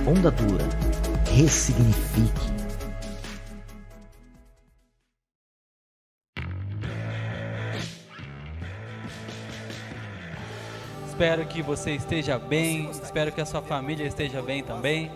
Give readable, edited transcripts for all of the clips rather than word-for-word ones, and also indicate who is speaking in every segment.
Speaker 1: Onda Dura. Ressignifique.
Speaker 2: Espero que você esteja bem, espero que a sua família esteja bem também.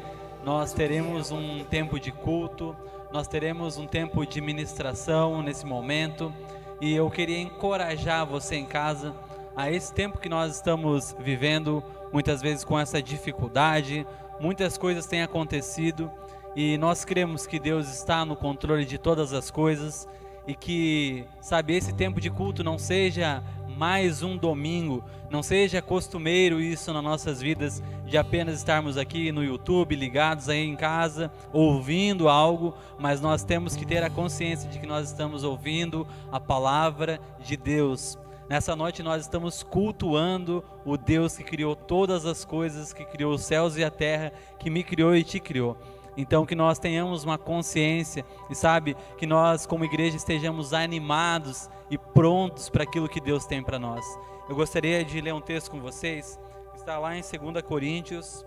Speaker 2: Nós teremos um tempo de culto, nós teremos um tempo de ministração nesse momento. E eu queria encorajar você em casa a esse tempo que nós estamos vivendo, muitas vezes com essa dificuldade, muitas coisas têm acontecido e nós cremos que Deus está no controle de todas as coisas e que, sabe, esse tempo de culto não seja mais um domingo, não seja costumeiro isso nas nossas vidas, de apenas estarmos aqui no YouTube, ligados aí em casa, ouvindo algo, mas nós temos que ter a consciência de que nós estamos ouvindo a palavra de Deus. Nessa noite nós estamos cultuando o Deus que criou todas as coisas, que criou os céus e a terra, que me criou e te criou. Então que nós tenhamos uma consciência e sabe, que nós como igreja estejamos animados e prontos para aquilo que Deus tem para nós. Eu gostaria de ler um texto com vocês, que está lá em 2 Coríntios,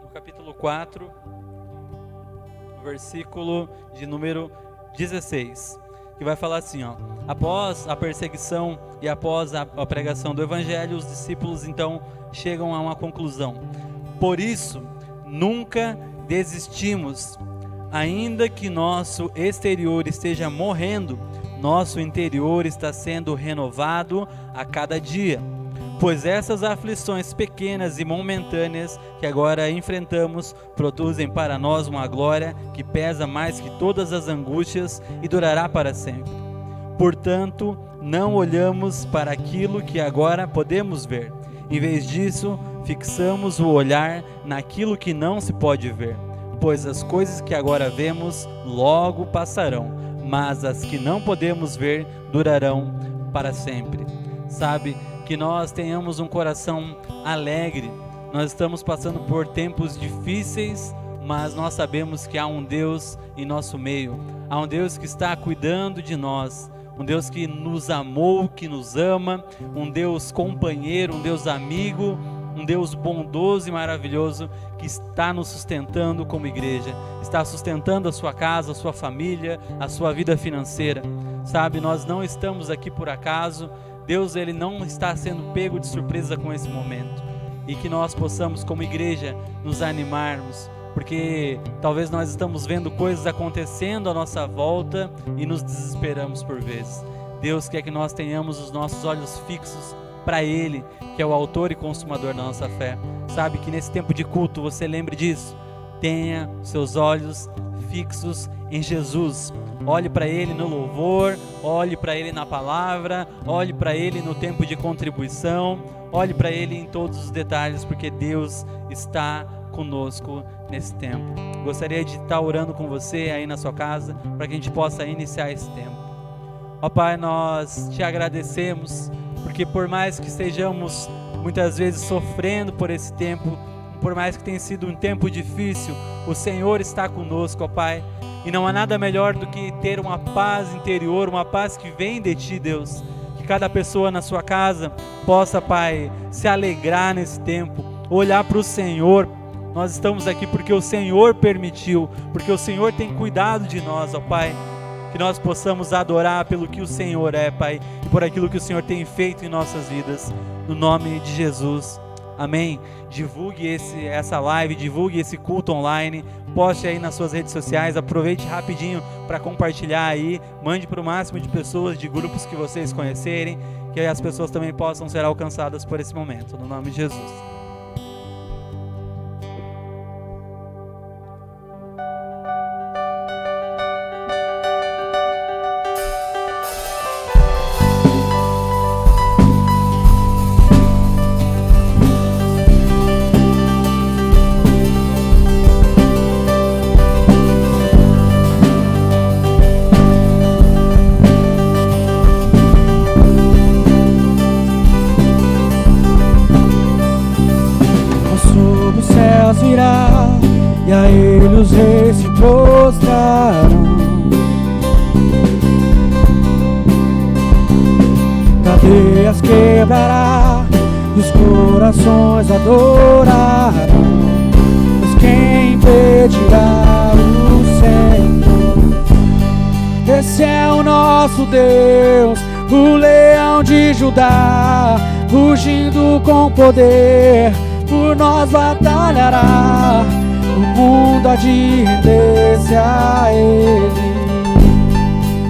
Speaker 2: no capítulo 4, no versículo de número 16, que vai falar assim, ó: após a perseguição e após a pregação do evangelho, os discípulos então chegam a uma conclusão: por isso nunca desistimos, ainda que nosso exterior esteja morrendo, nosso interior está sendo renovado a cada dia, pois essas aflições pequenas e momentâneas que agora enfrentamos produzem para nós uma glória que pesa mais que todas as angústias e durará para sempre. Portanto, não olhamos para aquilo que agora podemos ver, em vez disso, fixamos o olhar naquilo que não se pode ver, pois as coisas que agora vemos logo passarão, mas as que não podemos ver durarão para sempre. Sabe, que nós tenhamos um coração alegre. Nós estamos passando por tempos difíceis, mas nós sabemos que há um Deus em nosso meio, há um Deus que está cuidando de nós, um Deus que nos amou, que nos ama, um Deus companheiro, um Deus amigo, um Deus bondoso e maravilhoso que está nos sustentando como igreja, está sustentando a sua casa, a sua família, a sua vida financeira. Sabe, nós não estamos aqui por acaso. Deus, ele não está sendo pego de surpresa com esse momento, e que nós possamos como igreja nos animarmos, porque talvez nós estamos vendo coisas acontecendo à nossa volta e nos desesperamos por vezes. Deus quer que nós tenhamos os nossos olhos fixos para Ele, que é o autor e consumador da nossa fé. Sabe, que nesse tempo de culto você lembre disso, tenha seus olhos fixos em Jesus. Olhe para Ele no louvor, olhe para Ele na palavra, olhe para Ele no tempo de contribuição, olhe para Ele em todos os detalhes, porque Deus está conosco nesse tempo. Gostaria de estar orando com você aí na sua casa, para que a gente possa iniciar esse tempo. Ó Pai, nós te agradecemos, porque por mais que estejamos muitas vezes sofrendo por esse tempo, por mais que tenha sido um tempo difícil, o Senhor está conosco, ó Pai. E não há nada melhor do que ter uma paz interior, uma paz que vem de Ti, Deus. Que cada pessoa na sua casa possa, Pai, se alegrar nesse tempo, olhar para o Senhor. Nós estamos aqui porque o Senhor permitiu, porque o Senhor tem cuidado de nós, ó Pai. Que nós possamos adorar pelo que o Senhor é, Pai, e por aquilo que o Senhor tem feito em nossas vidas. No nome de Jesus. Amém. Divulgue essa live, divulgue esse culto online, poste aí nas suas redes sociais, aproveite rapidinho para compartilhar aí, mande para o máximo de pessoas, de grupos que vocês conhecerem, que as pessoas também possam ser alcançadas por esse momento, no nome de Jesus.
Speaker 3: E a Ele os reis se prostrarão. Cadeias quebrará e os corações adorarão. Pois quem nosso Deus, o leão de Judá, rugindo com poder, por nós batalhará. O mundo há de render-se a Ele.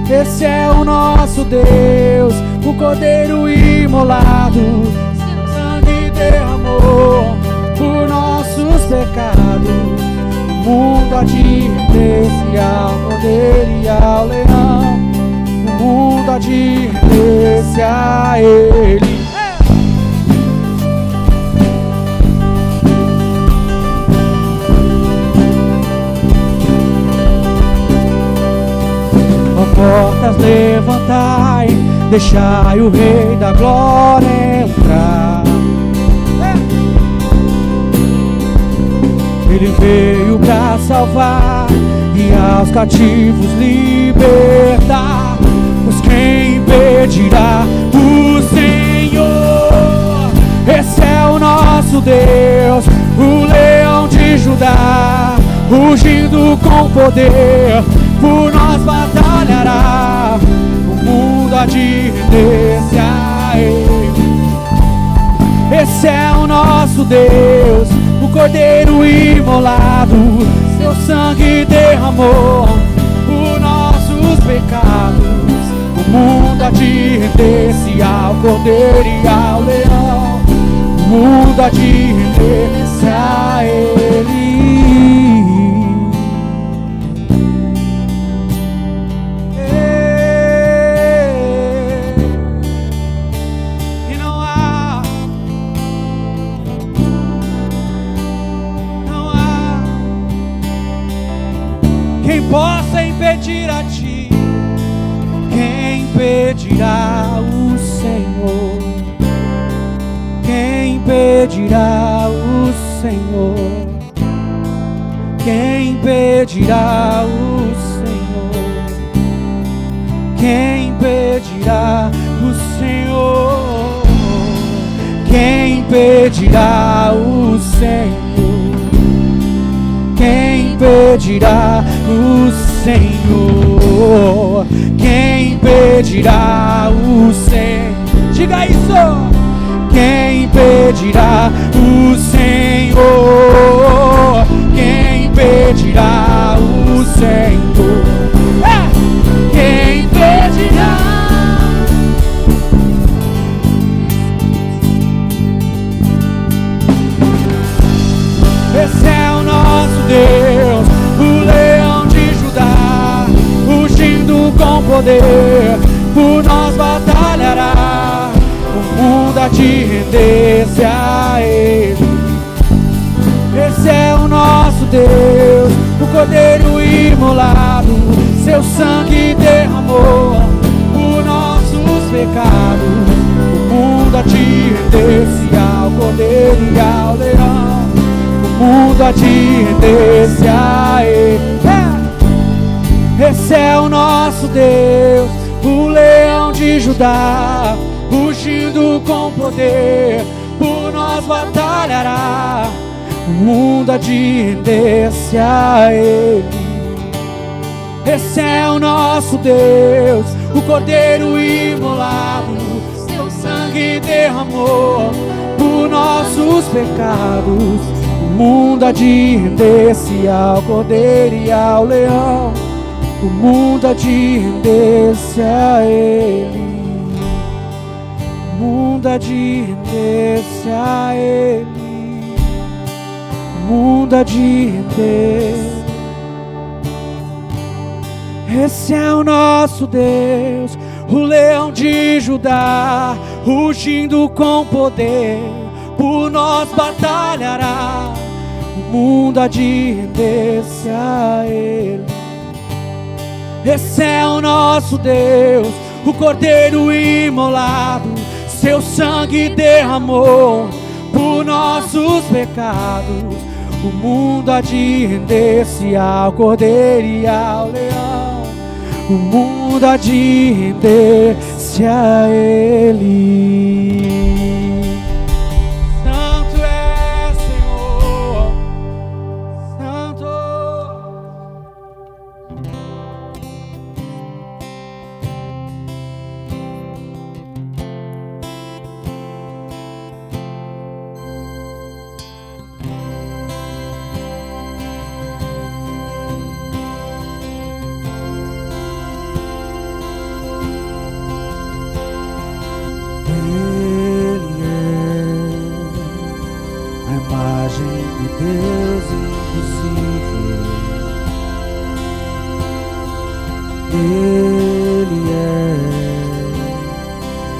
Speaker 3: Esse é o nosso Deus, o Cordeiro imolado, seu sangue derramou por nossos pecados. O mundo há de render-se ao Cordeiro e ao Leão. O mundo há de render-se a Ele. Portas levantai, deixai o Rei da Glória entrar. Ele veio pra salvar e aos cativos libertar. Pois quem impedirá o Senhor? Esse é o nosso Deus, o leão de Judá, rugindo com poder, por nós batalhará. O mundo há de render-se a Ele. Esse é o nosso Deus, o Cordeiro imolado, seu sangue derramou por nossos pecados. O mundo há de render-se ao Cordeiro e ao Leão. O mundo há de render-se a Ele. Possa impedir a ti, quem impedirá o Senhor? Quem impedirá o Senhor? Quem impedirá o Senhor? Quem impedirá o Senhor? Quem impedirá o Senhor? Quem impedirá o Senhor? Quem impedirá o Senhor? Diga isso! Quem impedirá o Senhor? Quem impedirá o Senhor? Quem impedirá? Esse é o nosso Deus, o leão de Judá, rugindo com poder, por nós batalhará. O mundo há de render-se a Ele. Esse é o nosso Deus, o Cordeiro imolado, seu sangue derramou por nossos pecados. O mundo há de render-se ao Cordeiro e ao Leão. O mundo há de render-se a Ele. Esse é o nosso Deus, o leão de Judá, rugindo com poder, por nós batalhará. O mundo há de render-se a Ele. Esse é o nosso Deus, o Cordeiro imolado, seu sangue derramou por nossos pecados. O mundo há de render-se ao Cordeiro e ao Leão. O mundo há de render-se a Ele. O mundo há de render-se a Ele. O mundo há de render. Esse é o nosso Deus, o leão de Judá, rugindo com poder, por nós batalhará. O mundo há de render-se a Ele. Esse é o nosso Deus, o Cordeiro imolado, seu sangue derramou por nossos pecados. O mundo há de render-se ao Cordeiro e ao Leão. O mundo há de render-se a Ele. Santo é, Senhor, Santo. Ele é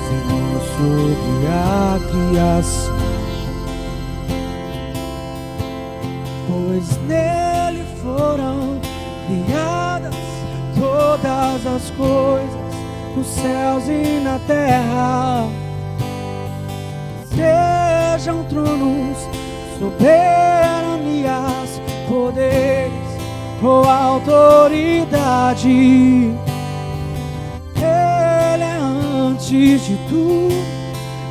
Speaker 3: Senhor sobre a criação, pois nele foram criadas todas as coisas, nos céus e na terra. Sejam tronos, soberanias, poderes ou autoridade, Ele é antes de tudo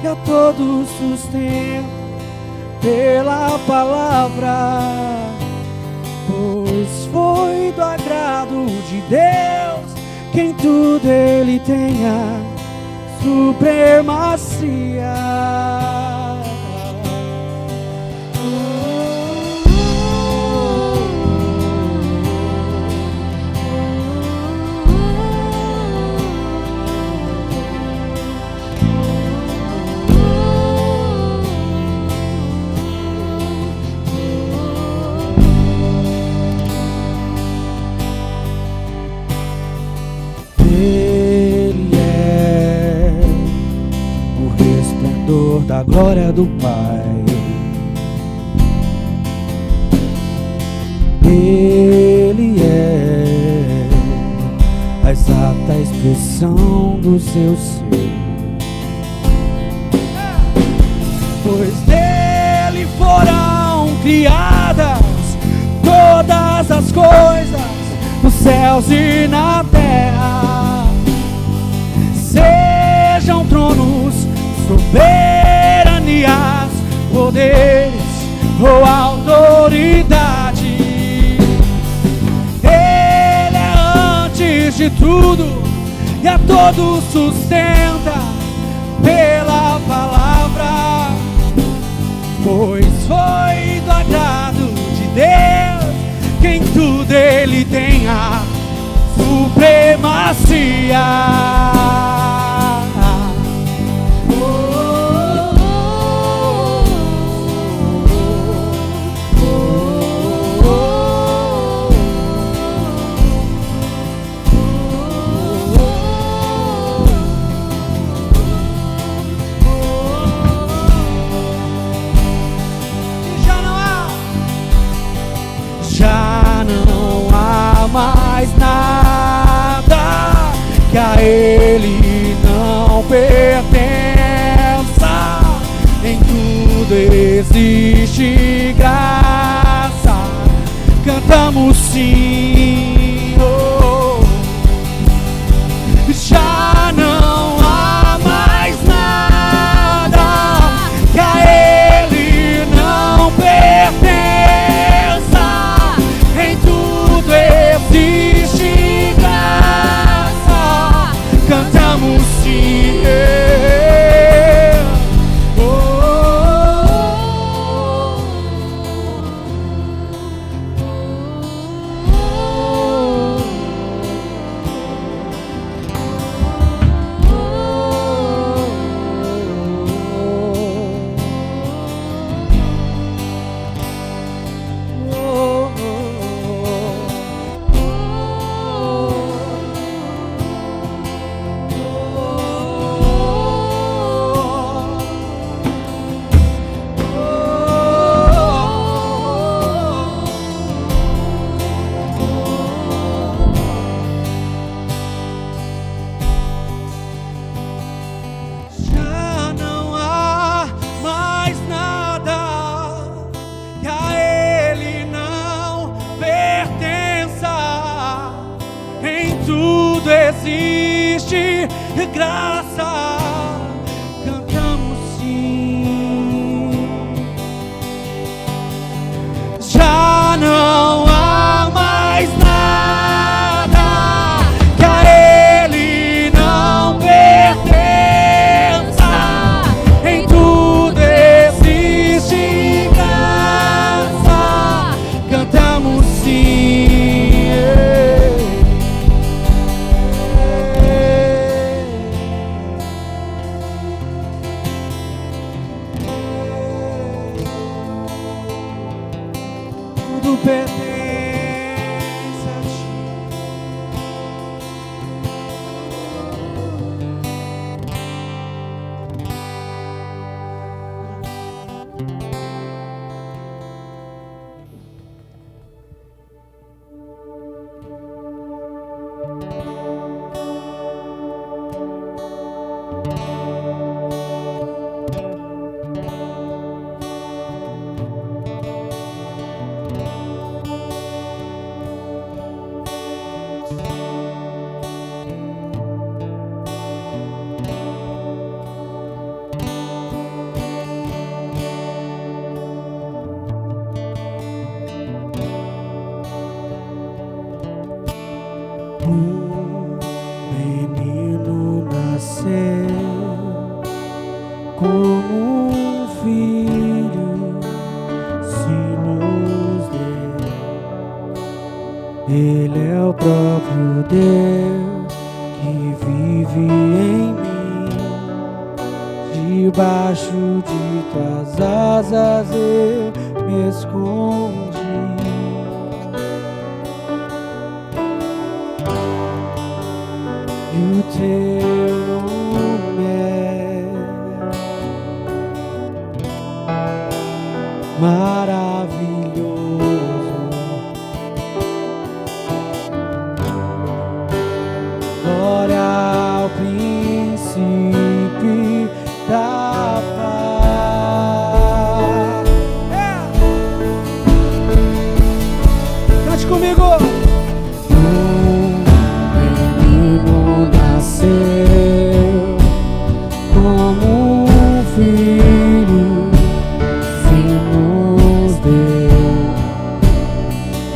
Speaker 3: e a todos sustenta pela palavra, pois foi do agrado de Deus que em tudo Ele tenha supremacia. Da glória do Pai, Ele é a exata expressão do seu ser, pois dele foram criadas todas as coisas, nos céus e na terra. Sejam tronos, soberanias, poderes ou autoridade, Ele é antes de tudo e a todos sustenta pela palavra, pois foi do agrado de Deus que em tudo Ele tenha supremacia. Já não há mais nada que a Ele não pertença. Em tudo existe graça. Cantamos sim, oh. Já não há mais nada que a Ele não pertença. Existe graça, cantamos sim, existe graça, cantamos sim. Já não há mais nada que a Ele não pertença. Em tudo existe graça, cantamos sim. Um menino nasceu como um filho se nos deu. Ele é o próprio Deus que vive em mim. Debaixo de tuas asas eu me escondi. E o teu nome é maravilhoso. Glória ao príncipe da paz. Cante comigo. Como um filho se nos deu.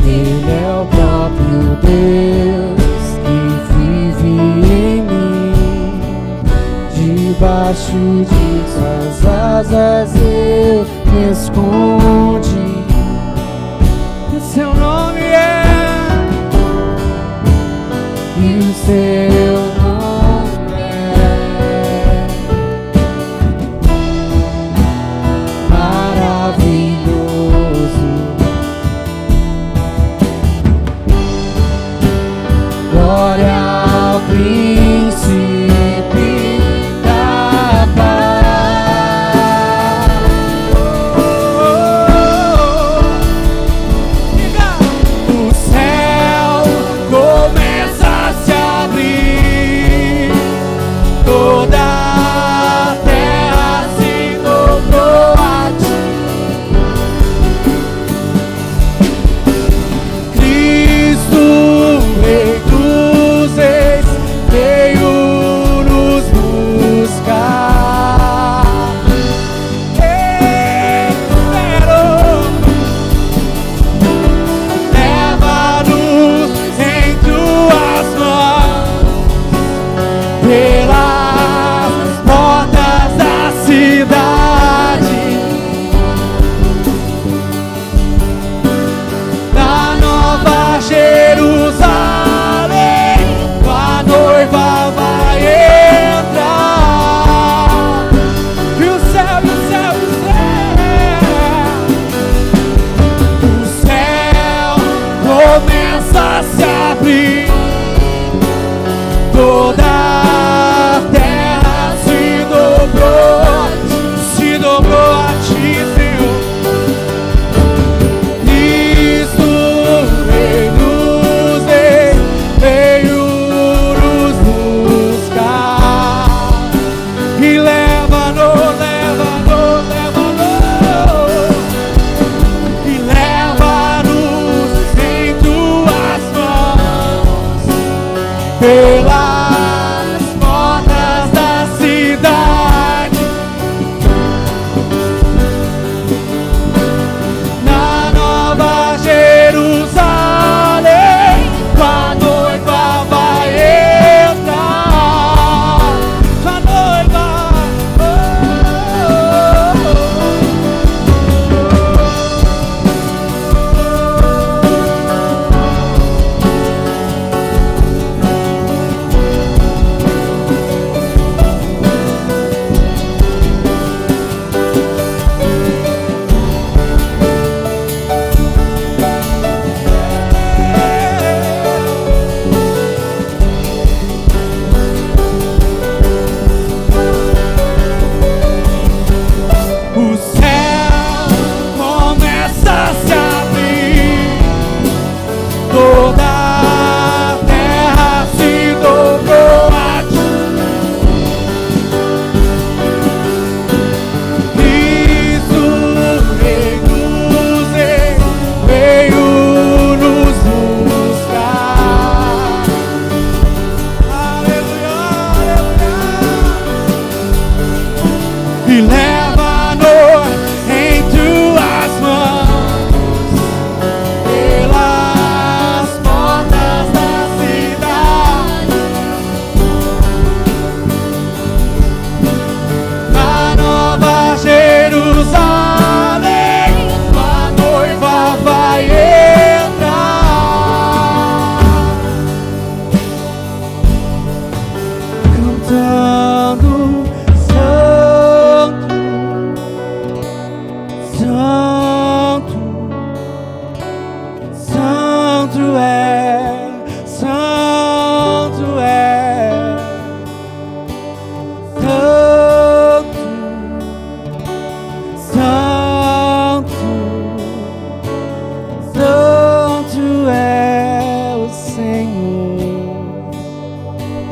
Speaker 3: Ele é o próprio Deus que vive em mim. Debaixo de suas asas eu me escondi. E seu nome é, e o seu glória ao príncipe da paz. O céu começa a se abrir, toda a terra se dobrou a ti. Cristo, Rei dos Reis, veio nos buscar. Leva-nos em tuas mãos pelas portas da cidade, da Nova Jerusalém. A noiva vai entrar. E o céu, e o céu, e o céu começa a se abrir, toda a terra se dobrou a ti, Senhor. Cristo, Rei dos Reis, veio nos buscar. E leva-nos, leva-nos, leva-nos, e leva-nos em tuas mãos pelas portas da cidade, na Nova Jerusalém. A noiva vai entrar. A noiva,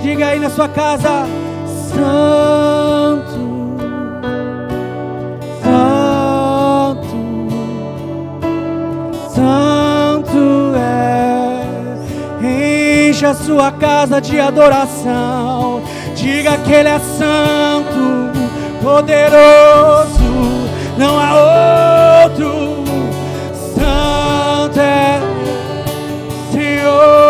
Speaker 3: Diga aí na sua casa: Santo, Santo, Santo é. Enche a sua casa de adoração. Diga que Ele é santo, poderoso, não há outro. Santo é Senhor.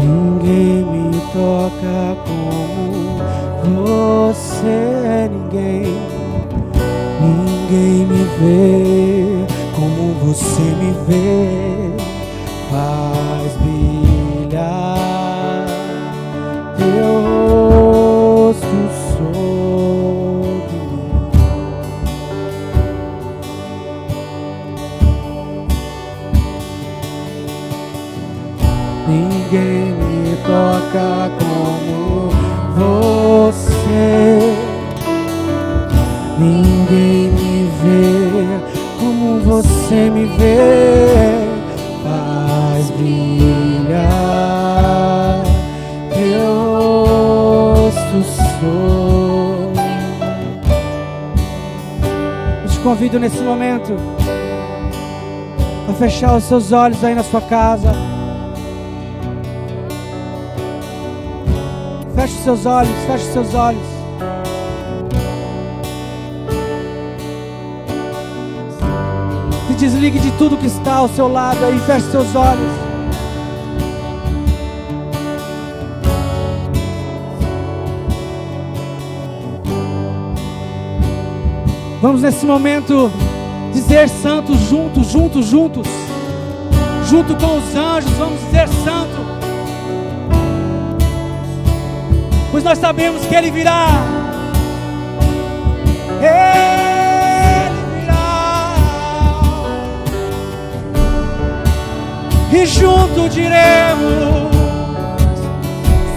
Speaker 3: Ninguém me toca como você, ninguém me vê como você me vê. Faz brilhar teu rosto sobre mim. Ninguém me toca como você. Ninguém me vê como você me vê. Faz brilhar teu rosto sobre. Eu te convido nesse momento a fechar os seus olhos aí na sua casa. Feche os seus olhos, feche os seus olhos. Se desligue de tudo que está ao seu lado aí, feche os seus olhos. Vamos nesse momento dizer santos juntos, juntos, juntos. Junto com os anjos, vamos dizer santo. Pois nós sabemos que Ele virá. Ele virá. E junto diremos: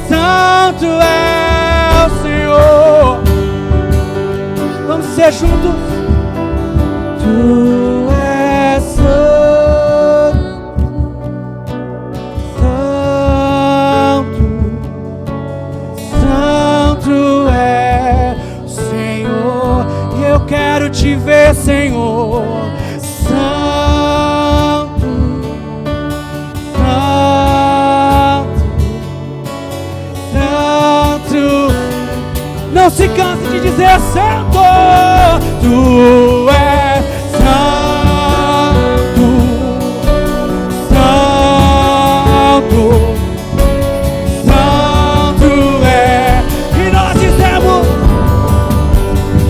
Speaker 3: Santo é o Senhor. Vamos ser juntos. Tu és santo, santo, santo é o Senhor. E eu quero te ver, Senhor. Santo, santo, santo. Não se canse de dizer santo. Tu és santo, santo, santo é. E nós dizemos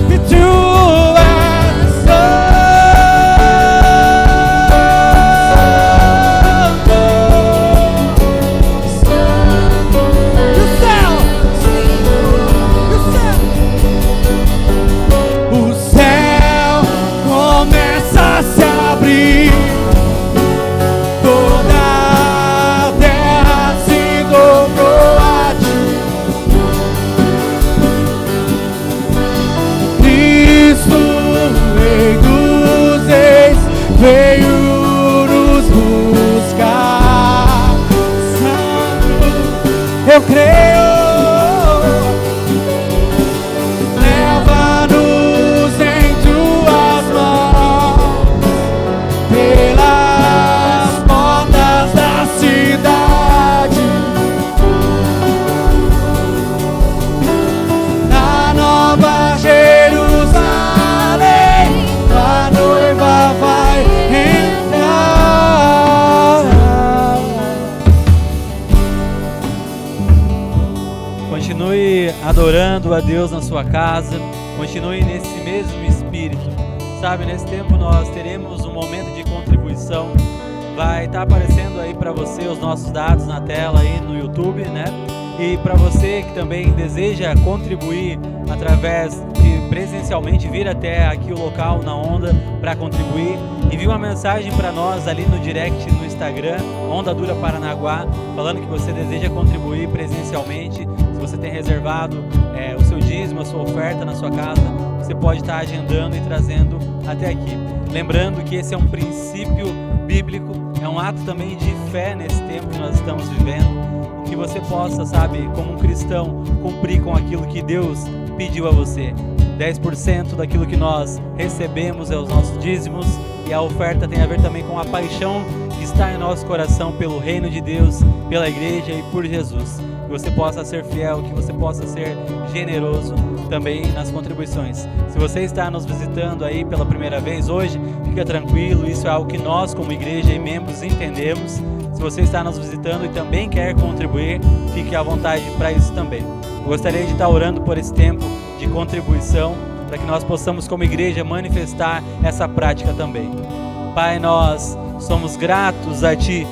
Speaker 3: que tu és santo. E o céu, o céu começa a se abrir, toda a terra se dobrou a ti. Cristo, Rei dos Reis, veio nos buscar. Santo, eu creio. Leva-nos em tuas mãos, pelas portas da cidade, na Nova Jerusalém, a noiva vai entrar.
Speaker 2: Continue adorando a Deus na sua casa, continue nesse mesmo espírito. Sabe, nesse tempo nós teremos um momento de contribuição. Vai estar aparecendo aí para você os nossos dados na tela aí no YouTube, né? E para você que também deseja contribuir através de presencialmente vir até aqui o local na Onda para contribuir, envie uma mensagem para nós ali no direct no Instagram, Onda Dura Paranaguá, falando que você deseja contribuir presencialmente. Se você tem reservado o seu dízimo, a sua oferta na sua casa, você pode estar agendando e trazendo até aqui. Lembrando que esse é um princípio bíblico, é um ato também de fé nesse tempo que nós estamos vivendo. Que você possa, sabe, como um cristão, cumprir com aquilo que Deus pediu a você. 10% daquilo que nós recebemos é os nossos dízimos, e a oferta tem a ver também com a paixão que está em nosso coração pelo reino de Deus, pela igreja e por Jesus. Que você possa ser fiel, que você possa ser generoso também nas contribuições. Se você está nos visitando aí pela primeira vez hoje, fica tranquilo, isso é algo que nós como igreja e membros entendemos. Se você está nos visitando e também quer contribuir, fique à vontade para isso também. Eu gostaria de estar orando por esse tempo de contribuição, para que nós possamos como igreja manifestar essa prática também. Pai, nós somos gratos a Ti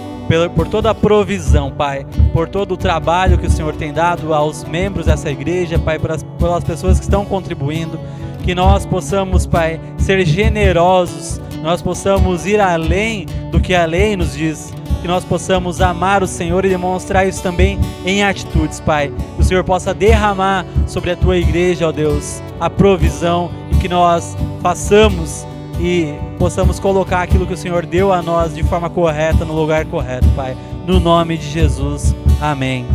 Speaker 2: por toda a provisão, Pai, por todo o trabalho que o Senhor tem dado aos membros dessa igreja, Pai, pelas pessoas que estão contribuindo, que nós possamos, Pai, ser generosos, nós possamos ir além do que a lei nos diz, que nós possamos amar o Senhor e demonstrar isso também em atitudes, Pai. Que o Senhor possa derramar sobre a Tua igreja, ó Deus, a provisão, e que nós façamos e possamos colocar aquilo que o Senhor deu a nós de forma correta, no lugar correto, Pai. No nome de Jesus, amém.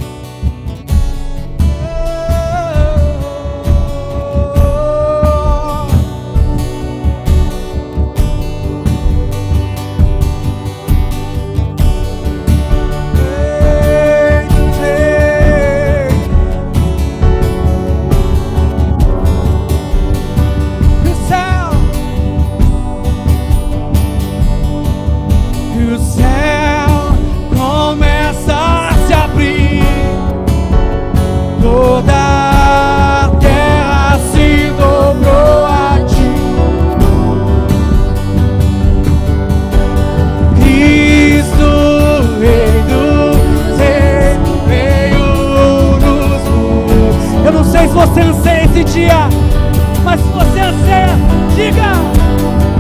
Speaker 3: Você anseia esse dia, mas se você anseia, diga: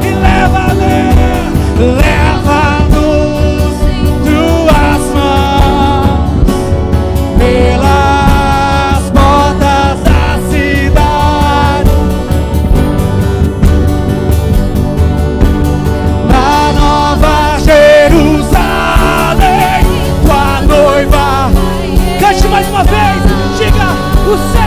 Speaker 3: me leva-nos, leva-nos tuas mãos pelas portas da cidade, na Nova Jerusalém, tua noiva. Cante mais uma vez, diga: o céu.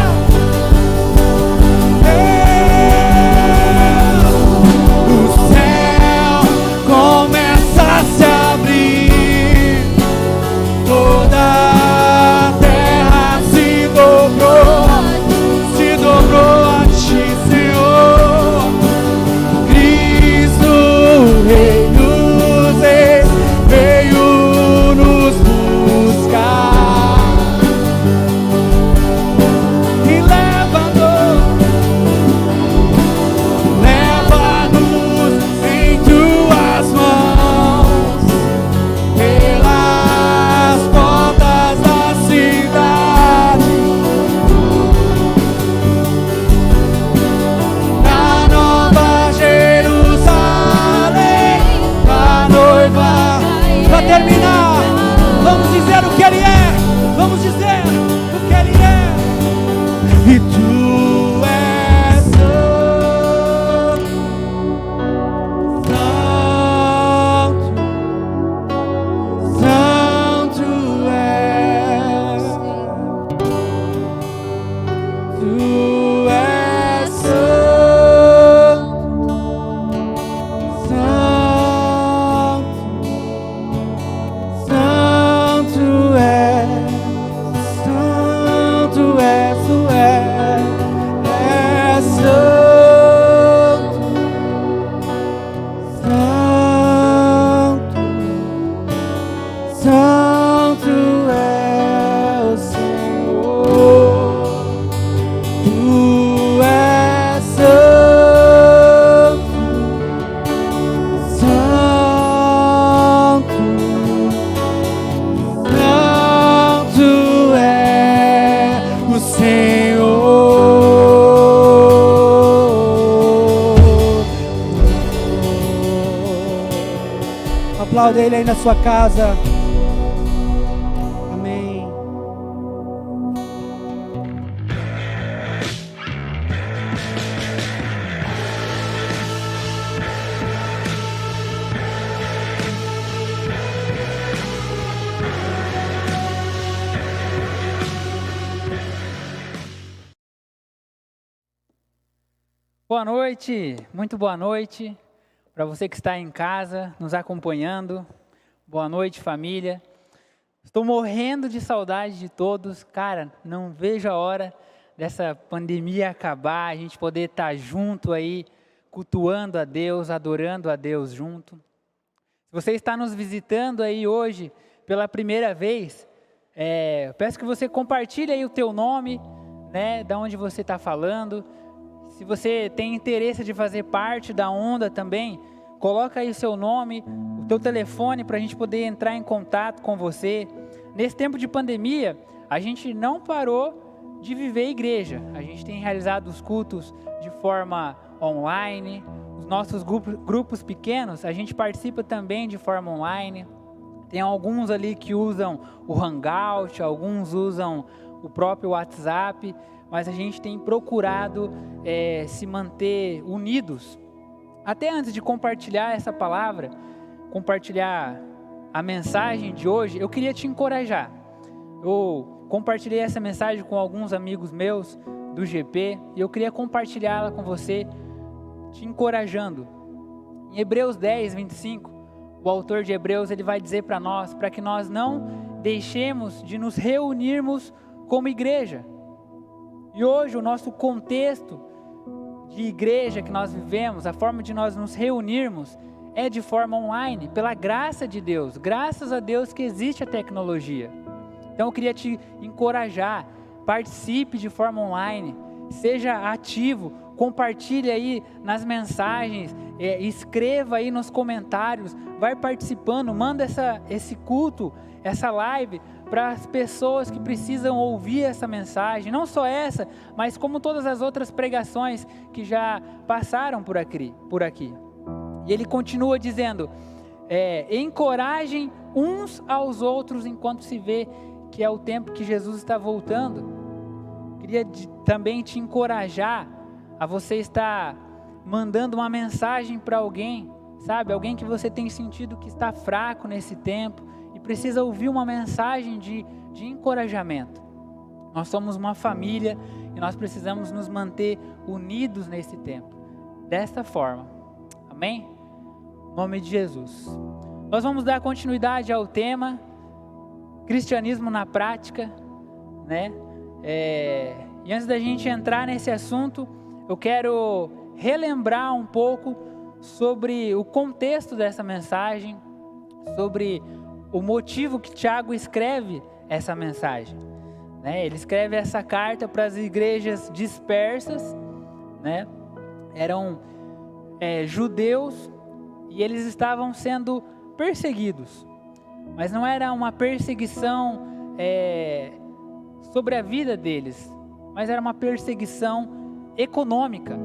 Speaker 3: Aplauda Ele aí na sua casa. Amém. Boa noite, muito boa noite para você que está em casa nos acompanhando. Boa noite, família. Estou morrendo de saudade de todos. Cara, não vejo a hora dessa pandemia acabar, a gente poder estar junto aí, cultuando a Deus, adorando a Deus junto. Se você está nos visitando aí hoje pela primeira vez, peço que você compartilhe aí o teu nome, né, da onde você está falando. Se você tem interesse de fazer parte da onda também, coloca aí o seu nome, o teu telefone para a gente poder entrar em contato com você. Nesse tempo de pandemia, a gente não parou de viver a igreja. A gente tem realizado os cultos de forma online. Os nossos grupos pequenos, a gente participa também de forma online. Tem alguns ali que usam o Hangout, alguns usam o próprio WhatsApp, mas a gente tem procurado se manter unidos. Até antes de compartilhar essa palavra, compartilhar a mensagem de hoje, eu queria te encorajar. Eu compartilhei essa mensagem com alguns amigos meus do GP e eu queria compartilhá-la com você, te encorajando. Em Hebreus 10, 25, o autor de Hebreus ele vai dizer para nós, para que nós não deixemos de nos reunirmos como igreja. E hoje o nosso contexto de igreja que nós vivemos, a forma de nós nos reunirmos é de forma online, pela graça de Deus, graças a Deus que existe a tecnologia. Então eu queria te encorajar, participe de forma online, seja ativo, compartilhe aí nas mensagens, escreva aí nos comentários, vai participando, manda esse culto, essa live para as pessoas que precisam ouvir essa mensagem, não só essa, mas como todas as outras pregações que já passaram por aqui. E ele continua dizendo, encorajem uns aos outros enquanto se vê que é o tempo que Jesus está voltando. Queria também te encorajar a você estar mandando uma mensagem para alguém, sabe? Alguém que você tem sentido que está fraco nesse tempo e precisa ouvir uma mensagem de encorajamento. Nós somos uma família e nós precisamos nos manter unidos nesse tempo, desta forma. Amém? Em nome de Jesus. Nós vamos dar continuidade ao tema cristianismo na prática, né? E antes da gente entrar nesse assunto, eu quero relembrar um pouco sobre o contexto dessa mensagem, sobre o motivo que Tiago escreve essa mensagem, né? Ele escreve essa carta para as igrejas dispersas, né? Eram judeus e eles estavam sendo perseguidos, mas não era uma perseguição sobre a vida deles, mas era uma perseguição econômica.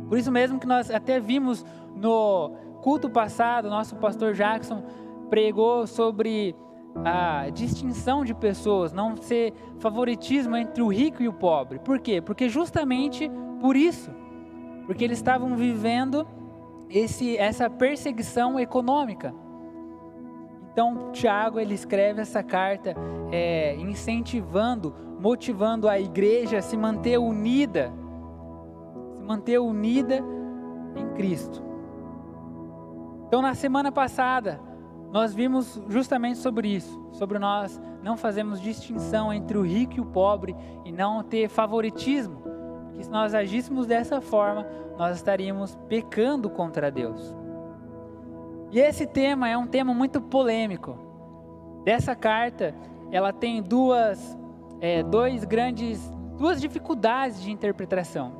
Speaker 3: Por isso mesmo que nós até vimos no culto passado, nosso pastor Jackson pregou sobre a distinção de pessoas, não ser favoritismo entre o rico e o pobre. Por quê? Porque justamente por isso, porque eles estavam vivendo essa perseguição econômica. Então Tiago ele escreve essa carta incentivando, motivando a igreja a se manter unida em Cristo. Então na semana passada nós vimos justamente sobre isso, sobre nós não fazermos distinção entre o rico e o pobre e não ter favoritismo, porque se nós agíssemos dessa forma, nós estaríamos pecando contra Deus. E esse tema é um tema muito polêmico. Dessa carta, ela tem duas dificuldades de interpretação.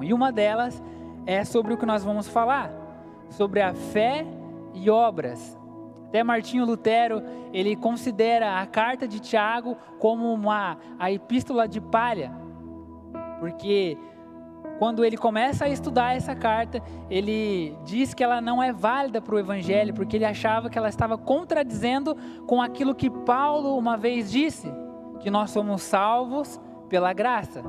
Speaker 3: E uma delas é sobre o que nós vamos falar, sobre a fé e obras. Até Martinho Lutero, ele considera a carta de Tiago como a epístola de palha, porque quando ele começa a estudar essa carta, ele diz que ela não é válida para o evangelho, porque ele achava que ela estava contradizendo com aquilo que Paulo uma vez disse, que nós somos salvos pela graça.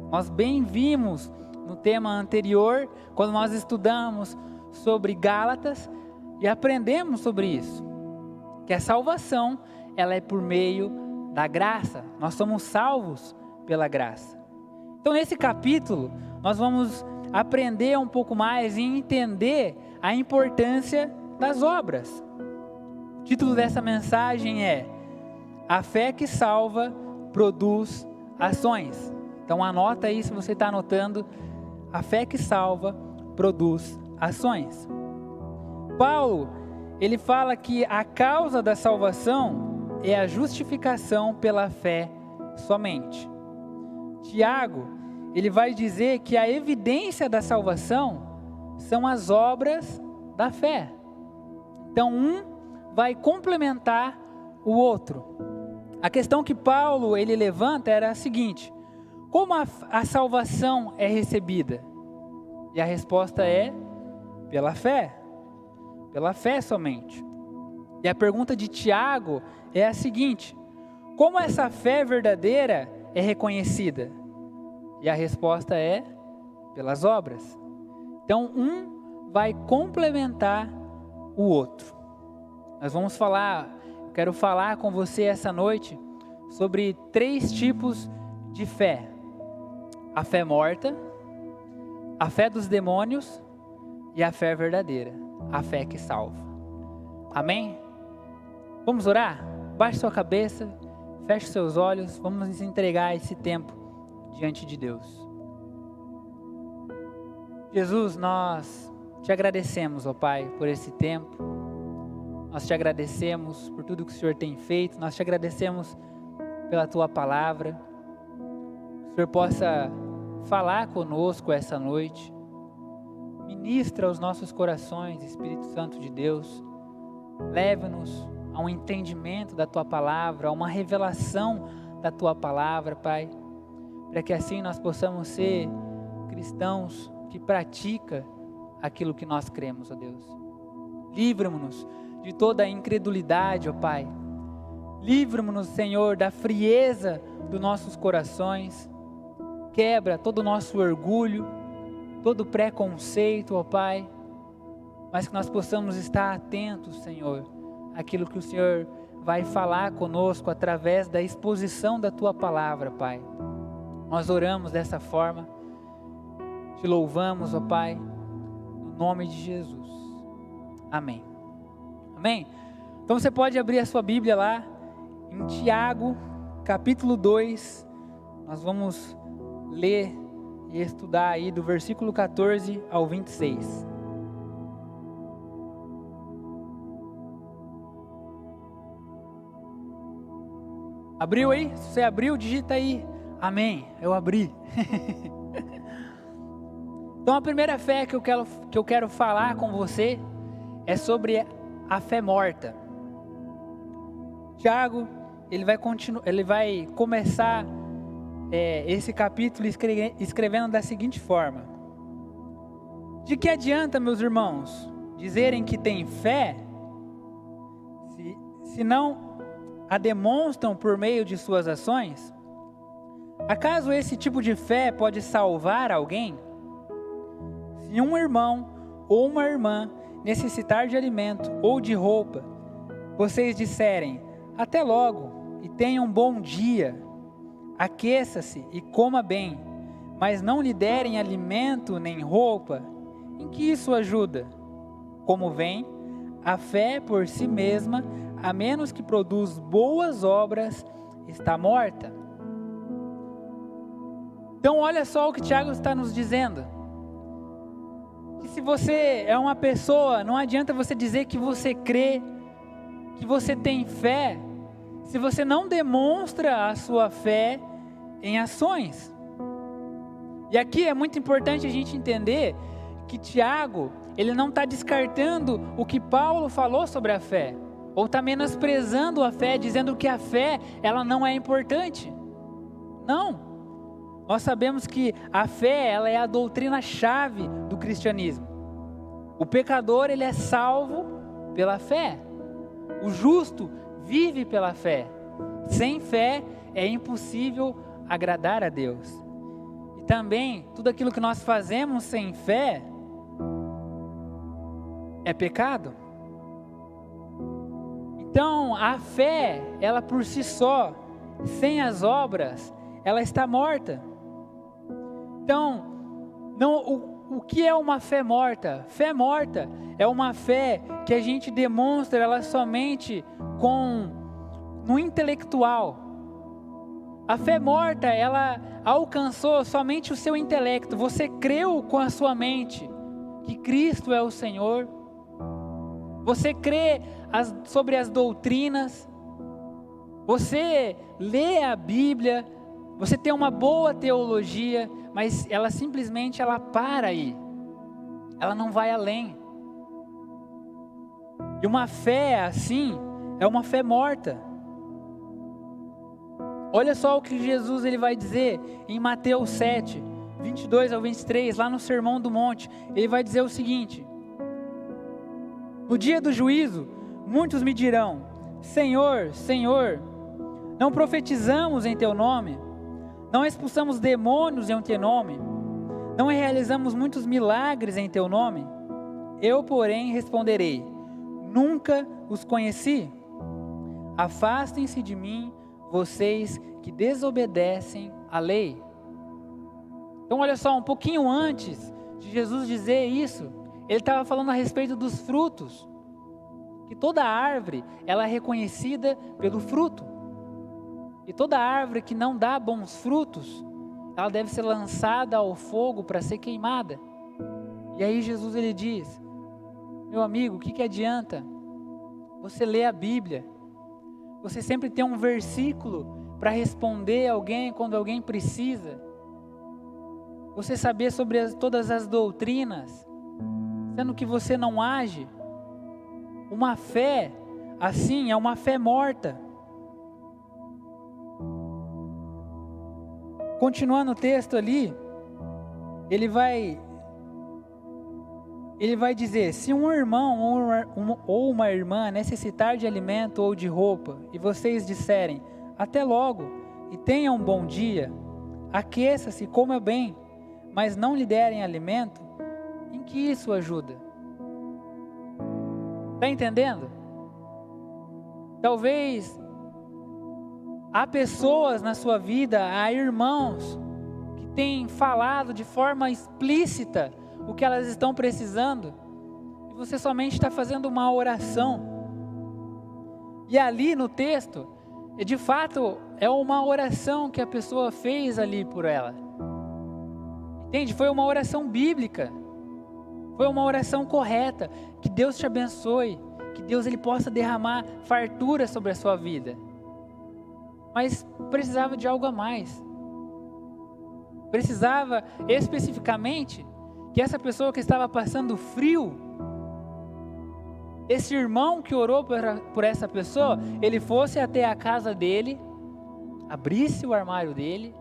Speaker 3: Nós bem vimos no tema anterior, quando nós estudamos sobre Gálatas, e aprendemos sobre isso, que a salvação, ela é por meio da graça, nós somos salvos pela graça. Então nesse capítulo, nós vamos aprender um pouco mais e entender a importância das obras. O título dessa mensagem é: A fé que salva produz ações. Então anota aí se você está anotando. A fé que salva produz ações. Paulo, ele fala que a causa da salvação é a justificação pela fé somente. Tiago, ele vai dizer que a evidência da salvação são as obras da fé. Então um vai complementar o outro. A questão que Paulo ele levanta era a seguinte: como a salvação é recebida? E a resposta é pela fé somente. E a pergunta de Tiago é a seguinte: como essa fé verdadeira é reconhecida? E a resposta é pelas obras. Então um vai complementar o outro. Nós vamos quero falar com você essa noite sobre 3 tipos de fé: a fé morta, a fé dos demônios e a fé verdadeira, a fé que salva. Amém? Vamos orar? Baixe sua cabeça, feche seus olhos, vamos nos entregar esse tempo diante de Deus. Jesus, nós te agradecemos, ó Pai, por esse tempo. Nós te agradecemos por tudo que o Senhor tem feito. Nós te agradecemos pela tua palavra. Que o Senhor possa falar conosco essa noite. Ministra aos nossos corações, Espírito Santo de Deus. Leva-nos a um entendimento da tua palavra, a uma revelação da tua palavra, Pai. Para que assim nós possamos ser cristãos que praticam aquilo que nós cremos, ó Deus. Livra-nos de toda a incredulidade, ó Pai. Livra-nos, Senhor, da frieza dos nossos corações. Quebra todo o nosso orgulho, todo preconceito, ó Pai. Mas que nós possamos estar atentos, Senhor, àquilo que o Senhor vai falar conosco através da exposição da Tua palavra, Pai. Nós oramos dessa forma. Te louvamos, ó Pai, no nome de Jesus. Amém. Amém? Então você pode abrir a sua Bíblia lá, em Tiago, capítulo 2. Nós vamos ler e estudar aí do versículo 14 ao 26. Abriu aí? Se você abriu, digita aí. Amém. Eu abri. Então a primeira fé que eu quero falar com você é sobre a fé morta. Tiago, ele vai começar esse capítulo escrevendo da seguinte forma: de que adianta, meus irmãos, dizerem que têm fé, se não a demonstram por meio de suas ações? Acaso esse tipo de fé pode salvar alguém? Se um irmão ou uma irmã necessitar de alimento ou de roupa, vocês disserem: até logo, e tenha um bom dia, aqueça-se e coma bem, mas não lhe derem alimento nem roupa, em que isso ajuda? Como vem, a fé por si mesma, a menos que produz boas obras, está morta. Então olha só o que Tiago está nos dizendo. Que se você é uma pessoa, não adianta você dizer que você crê, que você tem fé, se você não demonstra a sua fé em ações. E aqui é muito importante a gente entender que Tiago, ele não está descartando o que Paulo falou sobre a fé, ou está menosprezando a fé, dizendo que a fé, ela não é importante. Não. Nós sabemos que a fé, ela é a doutrina-chave do cristianismo. O pecador, ele é salvo pela fé. O justo vive pela fé. Sem fé é impossível agradar a Deus. E também, tudo aquilo que nós fazemos sem fé é pecado. Então, a fé, ela por si só, sem as obras, ela está morta. Então, o que é uma fé morta? Fé morta é uma fé que a gente demonstra ela somente no intelectual. A fé morta, ela alcançou somente o seu intelecto. Você creu com a sua mente que Cristo é o Senhor. Você crê sobre as doutrinas. Você lê a Bíblia. Você tem uma boa teologia, mas ela simplesmente para aí. Ela não vai além. E uma fé assim é uma fé morta. Olha só o que Jesus ele vai dizer em Mateus 7, 22 ao 23, lá no Sermão do Monte. Ele vai dizer o seguinte: no dia do juízo, muitos me dirão: Senhor, Senhor, não profetizamos em Teu nome? Não expulsamos demônios em Teu nome? Não realizamos muitos milagres em Teu nome? Eu, porém, responderei: nunca os conheci. Afastem-se de mim, vocês que desobedecem à lei. Então olha só, um pouquinho antes de Jesus dizer isso, ele estava falando a respeito dos frutos. Que toda árvore, ela é reconhecida pelo fruto. E toda árvore que não dá bons frutos, ela deve ser lançada ao fogo para ser queimada. E aí Jesus ele diz: meu amigo, o que adianta você ler a Bíblia? Você sempre tem um versículo para responder alguém quando alguém precisa. Você saber sobre todas as doutrinas, sendo que você não age. Uma fé assim é uma fé morta. Continuando o texto ali, ele vai dizer: se um irmão ou uma irmã necessitar de alimento ou de roupa, e vocês disserem: até logo, e tenha um bom dia, aqueça-se, coma bem, mas não lhe derem alimento, em que isso ajuda? Está entendendo? Talvez há pessoas na sua vida, há irmãos que têm falado de forma explícita o que elas estão precisando, e você somente está fazendo uma oração. E ali no texto, de fato, é uma oração que a pessoa fez ali por ela. Entende? Foi uma oração bíblica. Foi uma oração correta. Que Deus te abençoe. Que Deus ele possa derramar fartura sobre a sua vida. Mas precisava de algo a mais. Precisava especificamente que essa pessoa que estava passando frio, esse irmão que orou por essa pessoa, ele fosse até a casa dele, abrisse o armário dele,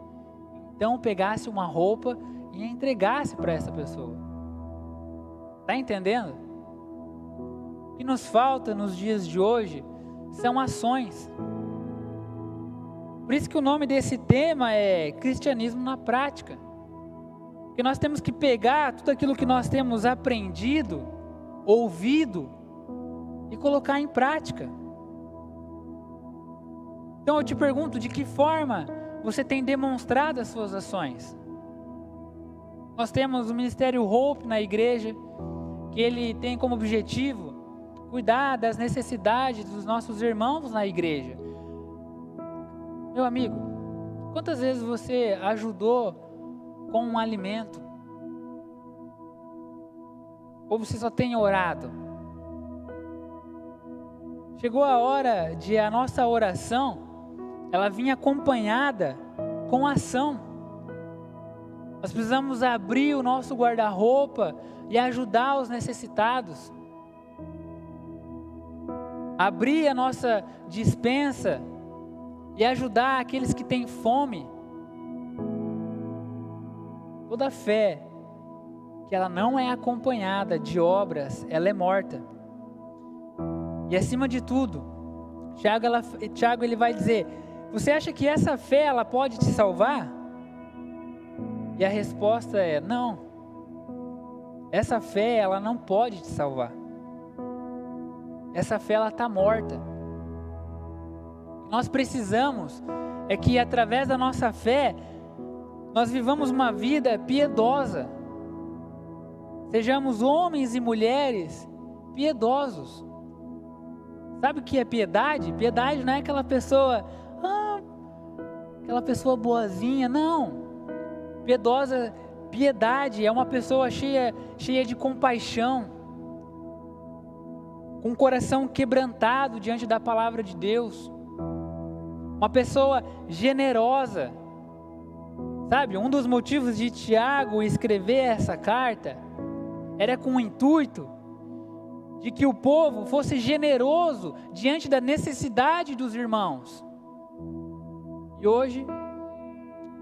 Speaker 3: então pegasse uma roupa e entregasse para essa pessoa. Está entendendo? O que nos falta nos dias de hoje são ações. Por isso que o nome desse tema é Cristianismo na Prática. Porque nós temos que pegar tudo aquilo que nós temos aprendido, ouvido, e colocar em prática. Então eu te pergunto, de que forma você tem demonstrado as suas ações? Nós temos o Ministério Hope na igreja, que ele tem como objetivo cuidar das necessidades dos nossos irmãos na igreja. Meu amigo, quantas vezes você ajudou com um alimento? Ou você só tem orado? Chegou a hora de a nossa oração, ela vinha acompanhada com ação. Nós precisamos abrir o nosso guarda-roupa e ajudar os necessitados. Abrir a nossa despensa e ajudar aqueles que têm fome. Toda fé que ela não é acompanhada de obras, ela é morta. E acima de tudo, Tiago ele vai dizer: você acha que essa fé ela pode te salvar? E a resposta é: não. Essa fé ela não pode te salvar. Essa fé ela está morta. Nós precisamos é que através da nossa fé nós vivamos uma vida piedosa. Sejamos homens e mulheres piedosos. Sabe o que é piedade? Piedade não é aquela pessoa boazinha, não. Piedade é uma pessoa cheia de compaixão, com o coração quebrantado diante da palavra de Deus. Uma pessoa generosa. Sabe, um dos motivos de Tiago escrever essa carta era com o intuito de que o povo fosse generoso diante da necessidade dos irmãos. E hoje,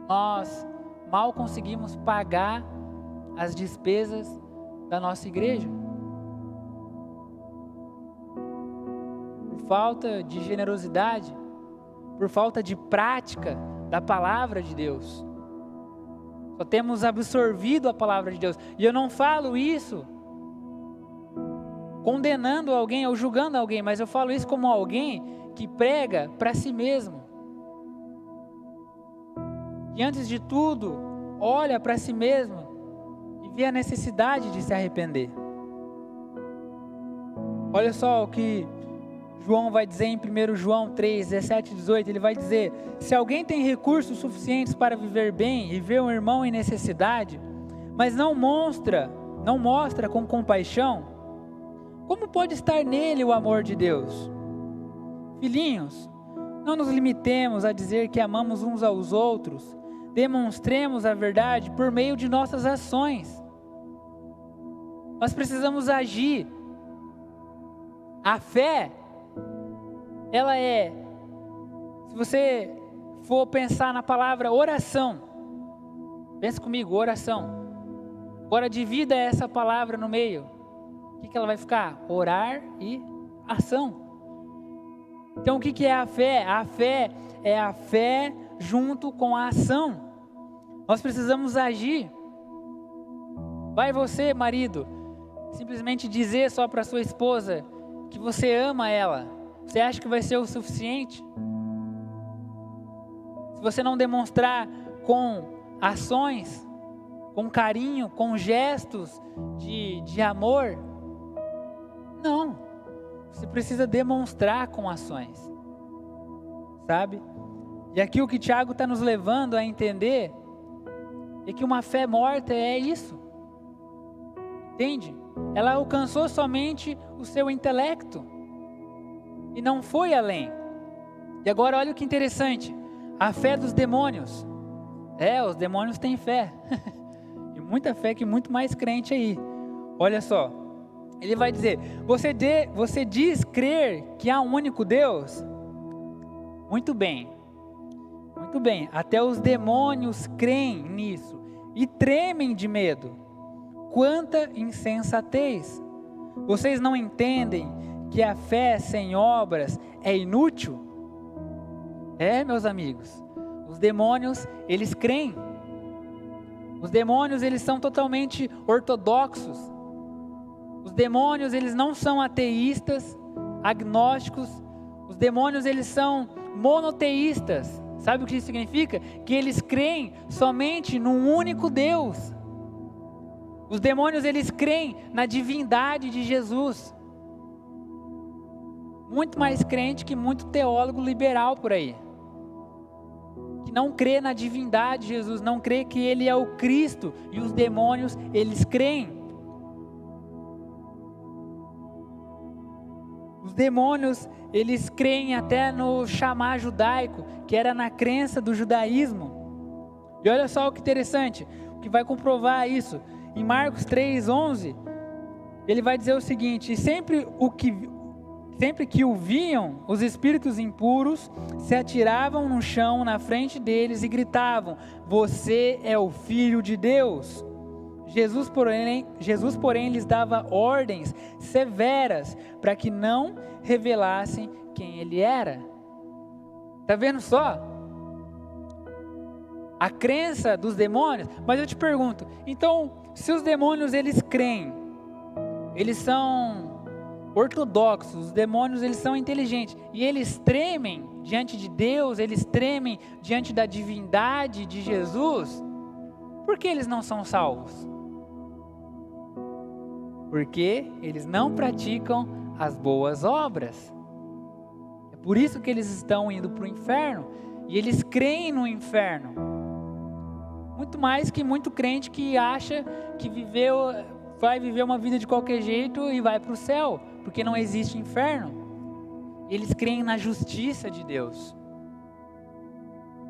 Speaker 3: nós mal conseguimos pagar as despesas da nossa igreja. Por falta de generosidade, por falta de prática da palavra de Deus. Só temos absorvido a palavra de Deus. E eu não falo isso condenando alguém ou julgando alguém, mas eu falo isso como alguém que prega para si mesmo. E antes de tudo, olha para si mesmo e vê a necessidade de se arrepender. Olha só o que João vai dizer em 1 João 3, 17 e 18, ele vai dizer: se alguém tem recursos suficientes para viver bem e ver um irmão em necessidade, mas não mostra com compaixão, como pode estar nele o amor de Deus? Filhinhos, não nos limitemos a dizer que amamos uns aos outros, demonstremos a verdade por meio de nossas ações. Nós precisamos agir. A fé, ela é, se você for pensar na palavra oração, pensa comigo, oração. Agora divida essa palavra no meio. O que ela vai ficar? Orar e ação. Então o que é a fé? A fé é a fé junto com a ação. Nós precisamos agir. Vai você, marido, simplesmente dizer só para sua esposa que você ama ela. Você acha que vai ser o suficiente? Se você não demonstrar com ações, com carinho, com gestos de amor, não. Você precisa demonstrar com ações, sabe? E aqui o que Tiago está nos levando a entender é que uma fé morta é isso. Entende? Ela alcançou somente o seu intelecto e não foi além. E agora olha o que interessante, a fé dos demônios. Os demônios têm fé. E muita fé que muito mais crente aí. Olha só, ele vai dizer: você diz crer que há um único Deus? Muito bem, até os demônios creem nisso e tremem de medo. Quanta insensatez! Vocês não entendem que a fé sem obras é inútil? Meus amigos, os demônios, eles creem. Os demônios, eles são totalmente ortodoxos. Os demônios, eles não são ateístas, agnósticos. Os demônios, eles são monoteístas. Sabe o que isso significa? Que eles creem somente num único Deus. Os demônios, eles creem na divindade de Jesus. Muito mais crente que muito teólogo liberal por aí. Que não crê na divindade de Jesus, não crê que Ele é o Cristo. E os demônios, eles creem. Os demônios, eles creem até no chamar judaico, que era na crença do judaísmo. E olha só o que interessante, o que vai comprovar isso. Em Marcos 3:11, ele vai dizer o seguinte: sempre que o viam, os espíritos impuros se atiravam no chão na frente deles e gritavam: você é o Filho de Deus. Jesus, porém, lhes dava ordens severas para que não revelassem quem ele era. Está vendo só? A crença dos demônios. Mas eu te pergunto, então, se os demônios eles creem, eles são ortodoxos, os demônios eles são inteligentes, e eles tremem diante de Deus, eles tremem diante da divindade de Jesus, por que eles não são salvos? porque eles não praticam as boas obras. É por isso que eles estão indo para o inferno, e eles creem no inferno. Muito mais que muito crente que acha que vai viver uma vida de qualquer jeito e vai para o céu, porque não existe inferno. Eles creem na justiça de Deus.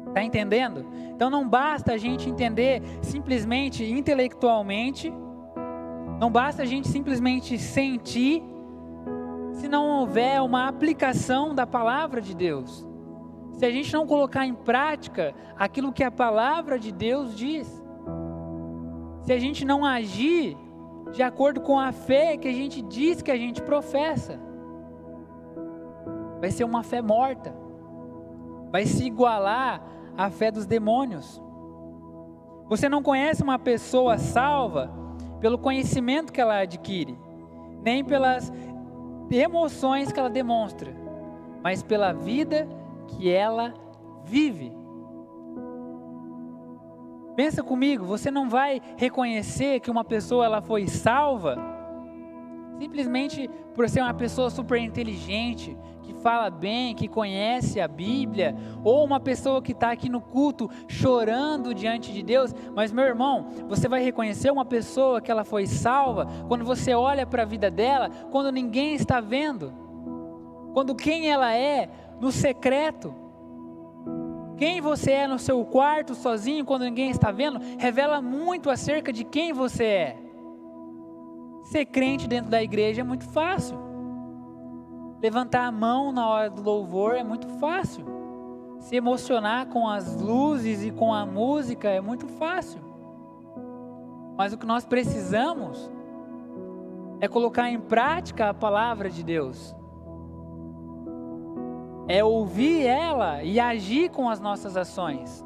Speaker 3: Está entendendo? Então não basta a gente entender simplesmente intelectualmente, não basta a gente simplesmente sentir, se não houver uma aplicação da palavra de Deus. Se a gente não colocar em prática aquilo que a palavra de Deus diz. Se a gente não agir de acordo com a fé que a gente diz que a gente professa, vai ser uma fé morta. Vai se igualar à fé dos demônios. Você não conhece uma pessoa salva pelo conhecimento que ela adquire, nem pelas emoções que ela demonstra, mas pela vida que ela vive. Pensa comigo, você não vai reconhecer que uma pessoa ela foi salva simplesmente por ser uma pessoa super inteligente, que fala bem, que conhece a Bíblia, ou uma pessoa que está aqui no culto chorando diante de Deus. Mas meu irmão, você vai reconhecer uma pessoa que ela foi salva quando você olha para a vida dela, quando ninguém está vendo, quando quem ela é no secreto, quem você é no seu quarto sozinho quando ninguém está vendo, revela muito acerca de quem você é. Ser crente dentro da igreja é muito fácil. Levantar a mão na hora do louvor é muito fácil. Se emocionar com as luzes e com a música é muito fácil. Mas o que nós precisamos é colocar em prática a palavra de Deus. É ouvir ela e agir com as nossas ações.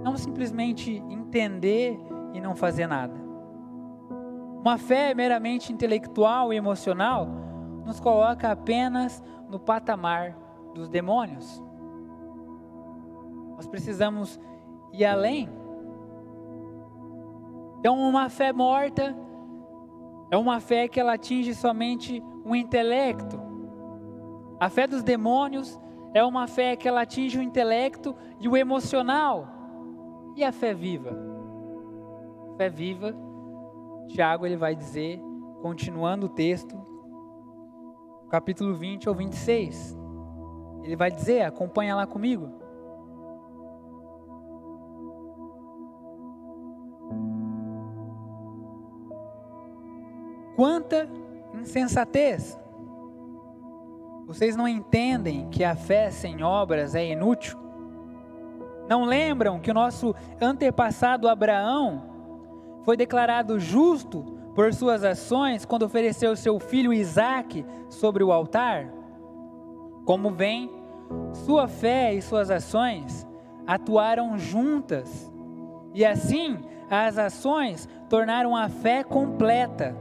Speaker 3: Não simplesmente entender e não fazer nada. Uma fé meramente intelectual e emocional nos coloca apenas no patamar dos demônios. Nós precisamos ir além. Então, uma fé morta é uma fé que ela atinge somente o intelecto. A fé dos demônios é uma fé que ela atinge o intelecto e o emocional. E a fé viva? A fé viva, Tiago ele vai dizer, continuando o texto, capítulo 20 ou 26. Ele vai dizer, acompanha lá comigo. Quanta insensatez! Vocês não entendem que a fé sem obras é inútil? Não lembram que o nosso antepassado Abraão foi declarado justo por suas ações quando ofereceu seu filho Isaque sobre o altar? Como vem, sua fé e suas ações atuaram juntas, e assim as ações tornaram a fé completa.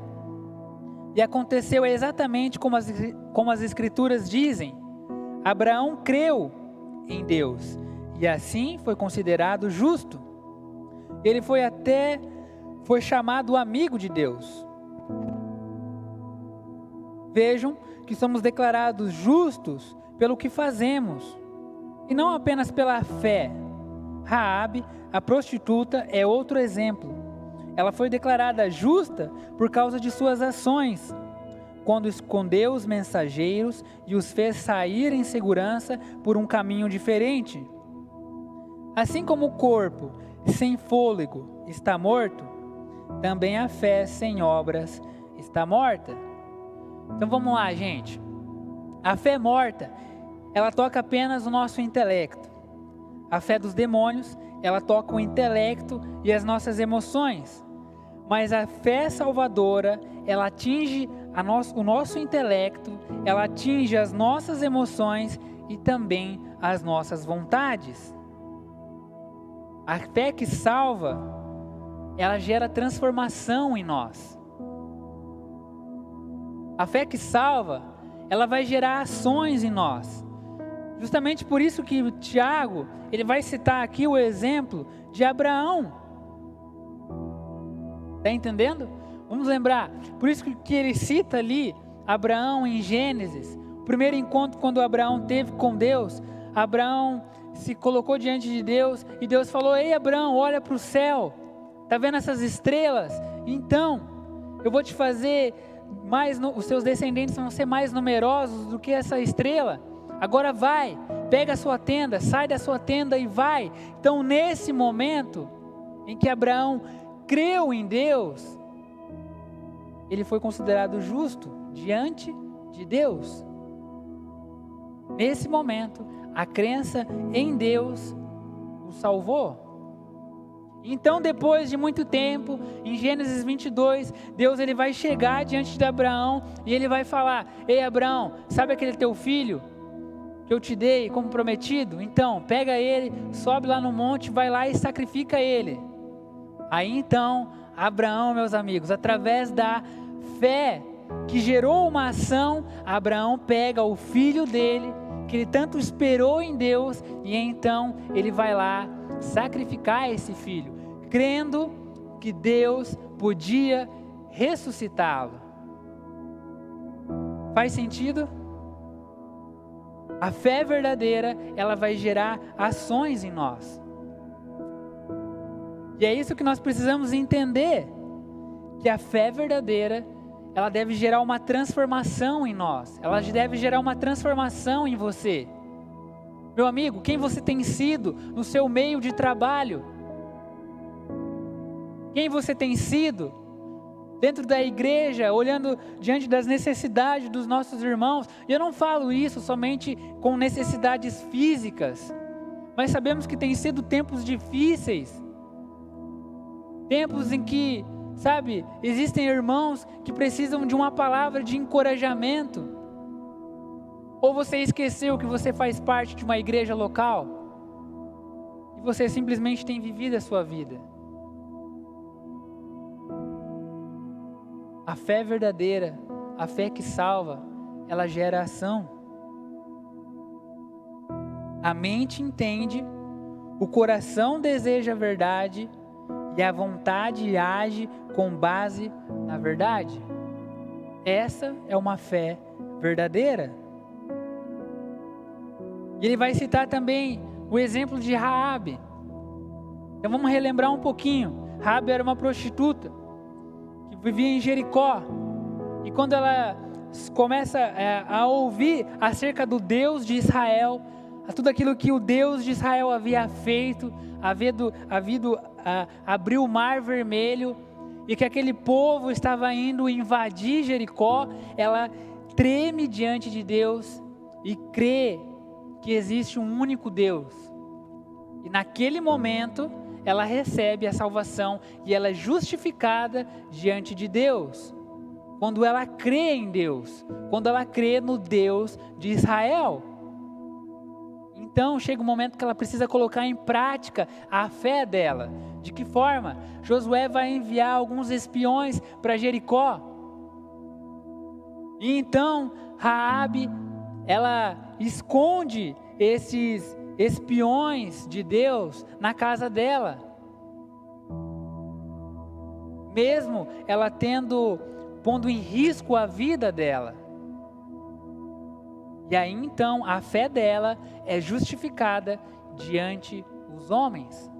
Speaker 3: E aconteceu exatamente como as Escrituras dizem: Abraão creu em Deus, e assim foi considerado justo. Ele foi chamado amigo de Deus. Vejam que somos declarados justos pelo que fazemos, e não apenas pela fé. Raabe, a prostituta, é outro exemplo. Ela foi declarada justa por causa de suas ações, quando escondeu os mensageiros e os fez sair em segurança por um caminho diferente. Assim como o corpo sem fôlego está morto, também a fé sem obras está morta. Então vamos lá, gente. A fé morta, ela toca apenas o nosso intelecto. A fé dos demônios, ela toca o intelecto e as nossas emoções. Mas a fé salvadora, ela atinge o nosso intelecto, ela atinge as nossas emoções e também as nossas vontades. A fé que salva, ela gera transformação em nós. A fé que salva, ela vai gerar ações em nós. Justamente por isso que o Tiago, ele vai citar aqui o exemplo de Abraão. Está entendendo? Vamos lembrar, por isso que ele cita ali Abraão em Gênesis. O primeiro encontro quando Abraão teve com Deus, Abraão se colocou diante de Deus e Deus falou: ei Abraão, olha para o céu, está vendo essas estrelas? Então, eu vou te fazer os seus descendentes vão ser mais numerosos do que essa estrela. Agora vai, pega a sua tenda, sai da sua tenda e vai. Então nesse momento em que Abraão creu em Deus, ele foi considerado justo diante de Deus. Nesse momento, a crença em Deus o salvou. Então, depois de muito tempo, em Gênesis 22, Deus ele vai chegar diante de Abraão e ele vai falar: ei Abraão, sabe aquele teu filho que eu te dei como prometido? Então, pega ele, sobe lá no monte, vai lá e sacrifica ele. Aí então, Abraão, meus amigos, através da fé que gerou uma ação, Abraão pega o filho dele, que ele tanto esperou em Deus, e então ele vai lá sacrificar esse filho, crendo que Deus podia ressuscitá-lo. Faz sentido? A fé verdadeira, ela vai gerar ações em nós. E é isso que nós precisamos entender, que a fé verdadeira, ela deve gerar uma transformação em nós, ela deve gerar uma transformação em você. Meu amigo, quem você tem sido no seu meio de trabalho? Quem você tem sido dentro da igreja, olhando diante das necessidades dos nossos irmãos? E eu não falo isso somente com necessidades físicas, mas sabemos que tem sido tempos difíceis, tempos em que, sabe, existem irmãos que precisam de uma palavra de encorajamento. Ou você esqueceu que você faz parte de uma igreja local e você simplesmente tem vivido a sua vida. A fé verdadeira, a fé que salva, ela gera ação. A mente entende, o coração deseja a verdade e a vontade age com base na verdade. Essa é uma fé verdadeira. E ele vai citar também o exemplo de Raabe. Então vamos relembrar um pouquinho. Raabe era uma prostituta que vivia em Jericó. E quando ela começa a ouvir acerca do Deus de Israel, a tudo aquilo que o Deus de Israel havia feito, abriu o mar vermelho, e que aquele povo estava indo invadir Jericó, ela treme diante de Deus e crê que existe um único Deus. E naquele momento, ela recebe a salvação e ela é justificada diante de Deus. Quando ela crê em Deus, quando ela crê no Deus de Israel. Então chega um momento que ela precisa colocar em prática a fé dela. De que forma? Josué vai enviar alguns espiões para Jericó. E então Raabe, ela esconde esses espiões de Deus na casa dela. Mesmo ela pondo em risco a vida dela. E aí então a fé dela é justificada diante dos homens.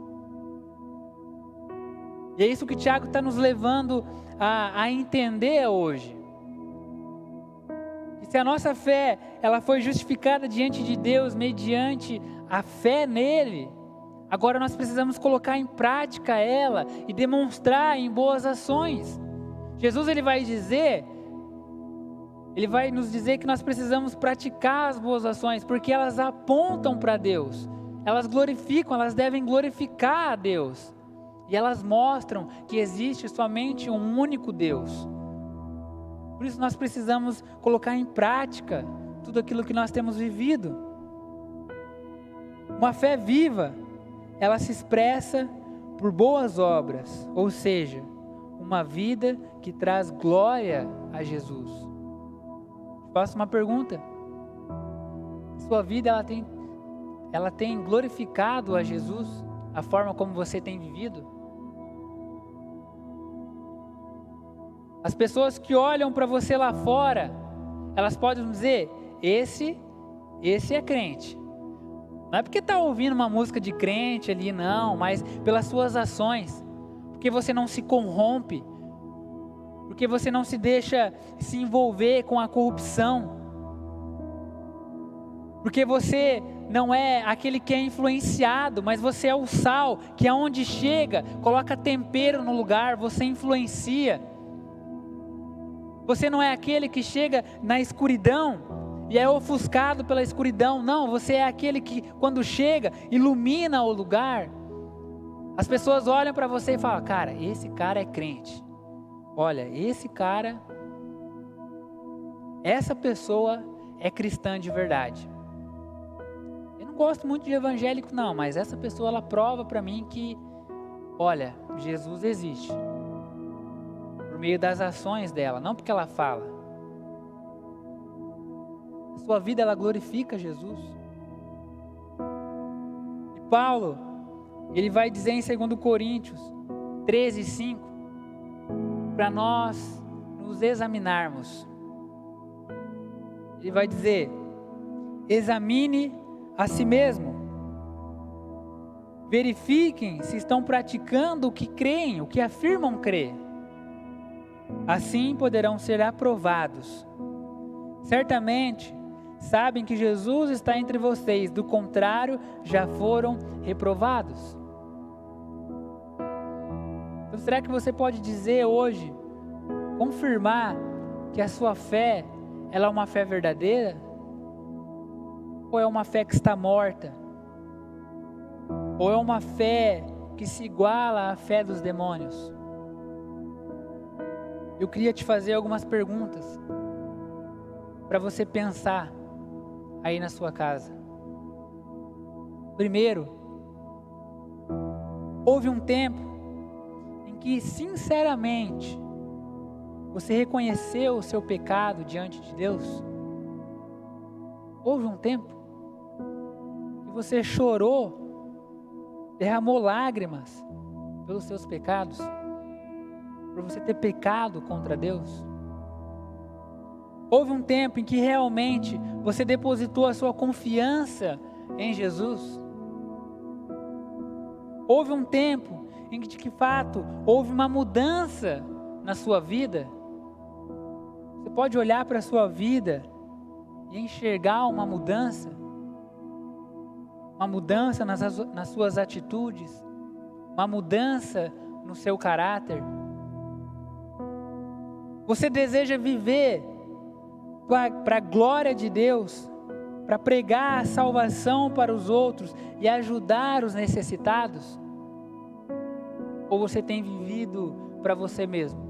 Speaker 3: E é isso que Tiago está nos levando a entender hoje. Que se a nossa fé ela foi justificada diante de Deus mediante a fé nele, agora nós precisamos colocar em prática ela e demonstrar em boas ações. Jesus ele vai nos dizer que nós precisamos praticar as boas ações, porque elas apontam para Deus, elas glorificam, elas devem glorificar a Deus, e elas mostram que existe somente um único Deus. Por isso nós precisamos colocar em prática tudo aquilo que nós temos vivido. Uma fé viva, ela se expressa por boas obras, ou seja, uma vida que traz glória a Jesus. Faço uma pergunta: sua vida ela tem glorificado a Jesus, a forma como você tem vivido? As pessoas que olham para você lá fora, elas podem dizer, esse é crente. Não é porque está ouvindo uma música de crente ali, não, mas pelas suas ações. Porque você não se corrompe. Porque você não se deixa se envolver com a corrupção. Porque você não é aquele que é influenciado, mas você é o sal, que aonde chega, coloca tempero no lugar, você influencia. Você não é aquele que chega na escuridão e é ofuscado pela escuridão. Não, você é aquele que quando chega, ilumina o lugar. As pessoas olham para você e falam, cara, esse cara é crente. Olha, essa pessoa é cristã de verdade. Eu não gosto muito de evangélico não, mas essa pessoa ela prova para mim que, olha, Jesus existe. Por meio das ações dela, não porque ela fala. A sua vida ela glorifica Jesus. E Paulo, ele vai dizer em 2 Coríntios 13:5, para nós nos examinarmos. Ele vai dizer, examine a si mesmo. Verifiquem se estão praticando o que creem, o que afirmam crer. Assim poderão ser aprovados. Certamente sabem que Jesus está entre vocês, do contrário, já foram reprovados. Então, será que você pode dizer hoje, confirmar que a sua fé, ela é uma fé verdadeira? Ou é uma fé que está morta? Ou é uma fé que se iguala à fé dos demônios? Eu queria te fazer algumas perguntas para você pensar aí na sua casa. Primeiro, houve um tempo em que sinceramente você reconheceu o seu pecado diante de Deus? Houve um tempo que você chorou, derramou lágrimas pelos seus pecados? Por você ter pecado contra Deus? Houve um tempo em que realmente você depositou a sua confiança em Jesus? Houve um tempo em que de fato houve uma mudança na sua vida? Você pode olhar para a sua vida e enxergar uma mudança nas suas atitudes, uma mudança no seu caráter? Você deseja viver para a glória de Deus, para pregar a salvação para os outros e ajudar os necessitados? Ou você tem vivido para você mesmo?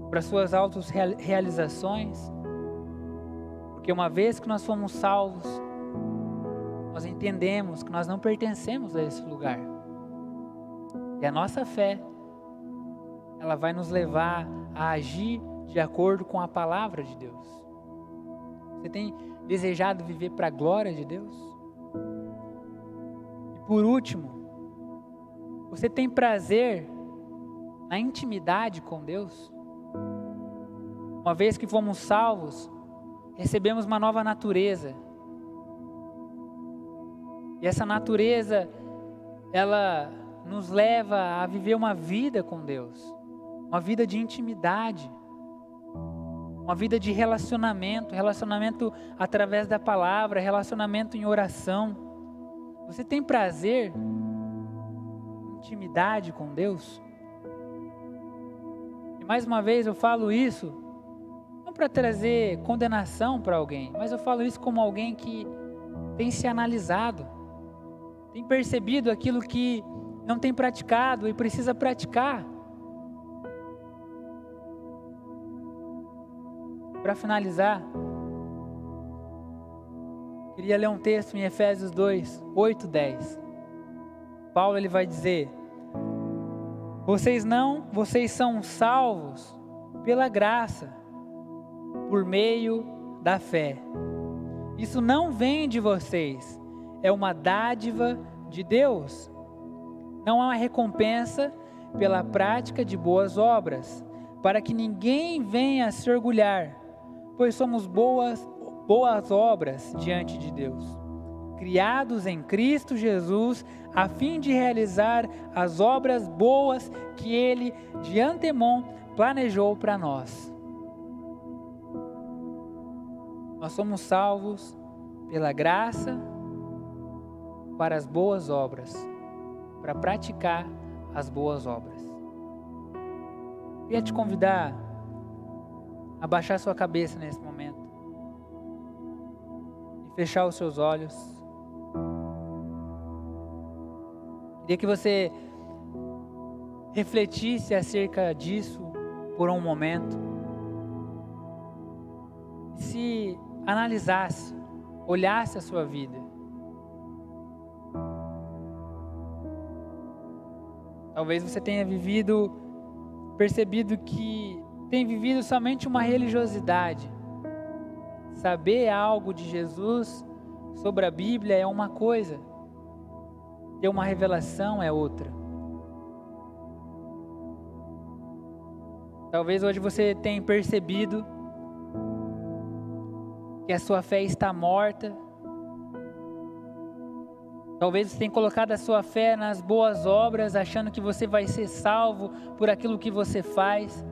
Speaker 3: Para suas autorrealizações? Porque uma vez que nós fomos salvos, nós entendemos que nós não pertencemos a esse lugar. E a nossa fé, ela vai nos levar a agir de acordo com a palavra de Deus. Você tem desejado viver para a glória de Deus? E por último, você tem prazer na intimidade com Deus? Uma vez que fomos salvos, recebemos uma nova natureza. E essa natureza, ela nos leva a viver uma vida com Deus. Uma vida de intimidade. Uma vida de relacionamento. Relacionamento através da palavra, relacionamento em oração. Você tem prazer em intimidade com Deus? E mais uma vez eu falo isso, não para trazer condenação para alguém, mas eu falo isso como alguém que tem se analisado, tem percebido aquilo que não tem praticado e precisa praticar. Para finalizar, queria ler um texto em Efésios 2, 8, 10. Paulo ele vai dizer: vocês são salvos pela graça, por meio da fé. Isso não vem de vocês, é uma dádiva de Deus. Não há uma recompensa pela prática de boas obras, para que ninguém venha se orgulhar, pois somos boas obras diante de Deus, criados em Cristo Jesus, a fim de realizar as obras boas que Ele de antemão planejou para nós. Nós somos salvos pela graça para as boas obras, para praticar as boas obras. Queria te convidar a baixar sua cabeça nesse momento e fechar os seus olhos. Queria que você refletisse acerca disso por um momento, e se analisasse, olhasse a sua vida. Talvez você tenha percebido que tem vivido somente uma religiosidade. Saber algo de Jesus sobre a Bíblia é uma coisa, ter uma revelação é outra. Talvez hoje você tenha percebido que a sua fé está morta. Talvez você tenha colocado a sua fé nas boas obras, achando que você vai ser salvo por aquilo que você faz.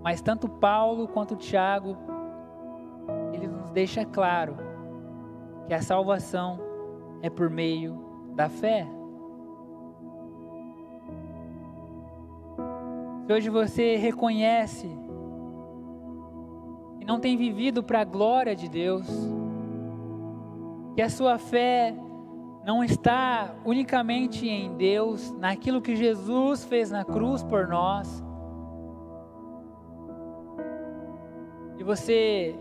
Speaker 3: Mas tanto Paulo quanto Tiago, eles nos deixam claro que a salvação é por meio da fé. Se hoje você reconhece que não tem vivido para a glória de Deus, que a sua fé não está unicamente em Deus, naquilo que Jesus fez na cruz por nós, e você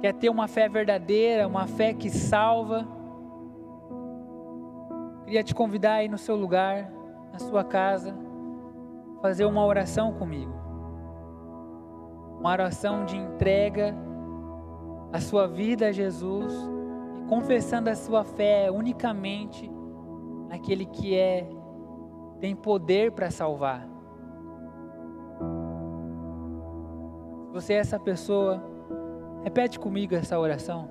Speaker 3: quer ter uma fé verdadeira, uma fé que salva, queria te convidar aí no seu lugar, na sua casa, fazer uma oração comigo. Uma oração de entrega à sua vida a Jesus e confessando a sua fé unicamente naquele que tem poder para salvar. Se você é essa pessoa, repete comigo essa oração.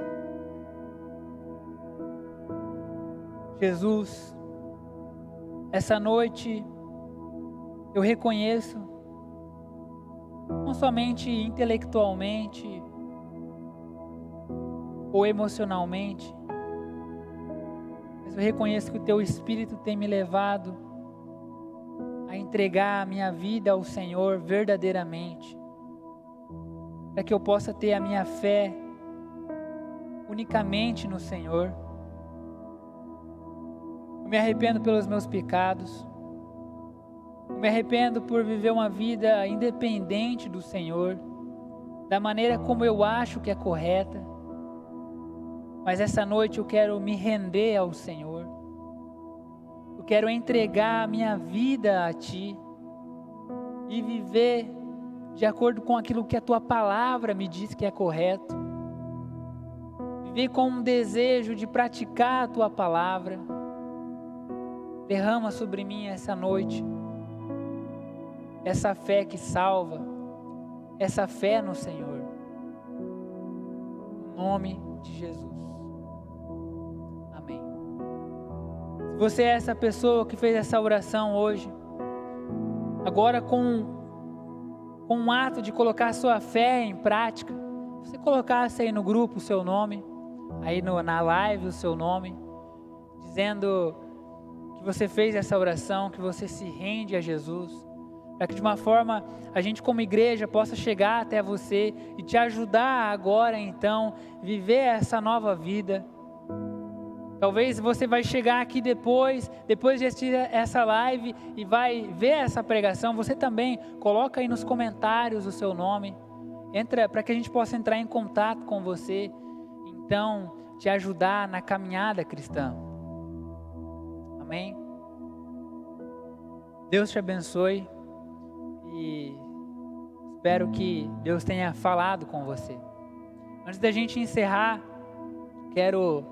Speaker 3: Jesus, essa noite eu reconheço, não somente intelectualmente ou emocionalmente, mas eu reconheço que o Teu Espírito tem me levado a entregar a minha vida ao Senhor verdadeiramente, para que eu possa ter a minha fé unicamente no Senhor. Eu me arrependo pelos meus pecados, eu me arrependo por viver uma vida independente do Senhor, da maneira como eu acho que é correta, mas essa noite eu quero me render ao Senhor, eu quero entregar a minha vida a Ti e viver de acordo com aquilo que a Tua palavra me diz que é correto, viver com um desejo de praticar a Tua palavra. Derrama sobre mim essa noite essa fé que salva, essa fé no Senhor, no nome de Jesus, amém. Se você é essa pessoa que fez essa oração hoje, agora com um ato de colocar a sua fé em prática, você colocasse aí no grupo o seu nome, aí na live o seu nome, dizendo que você fez essa oração, que você se rende a Jesus, para que de uma forma a gente como igreja possa chegar até você e te ajudar agora então, viver essa nova vida. Talvez você vai chegar aqui depois de assistir essa live e vai ver essa pregação, você também coloca aí nos comentários o seu nome, entra para que a gente possa entrar em contato com você, então te ajudar na caminhada cristã. Amém? Deus te abençoe. E espero que Deus tenha falado com você. Antes da gente encerrar, quero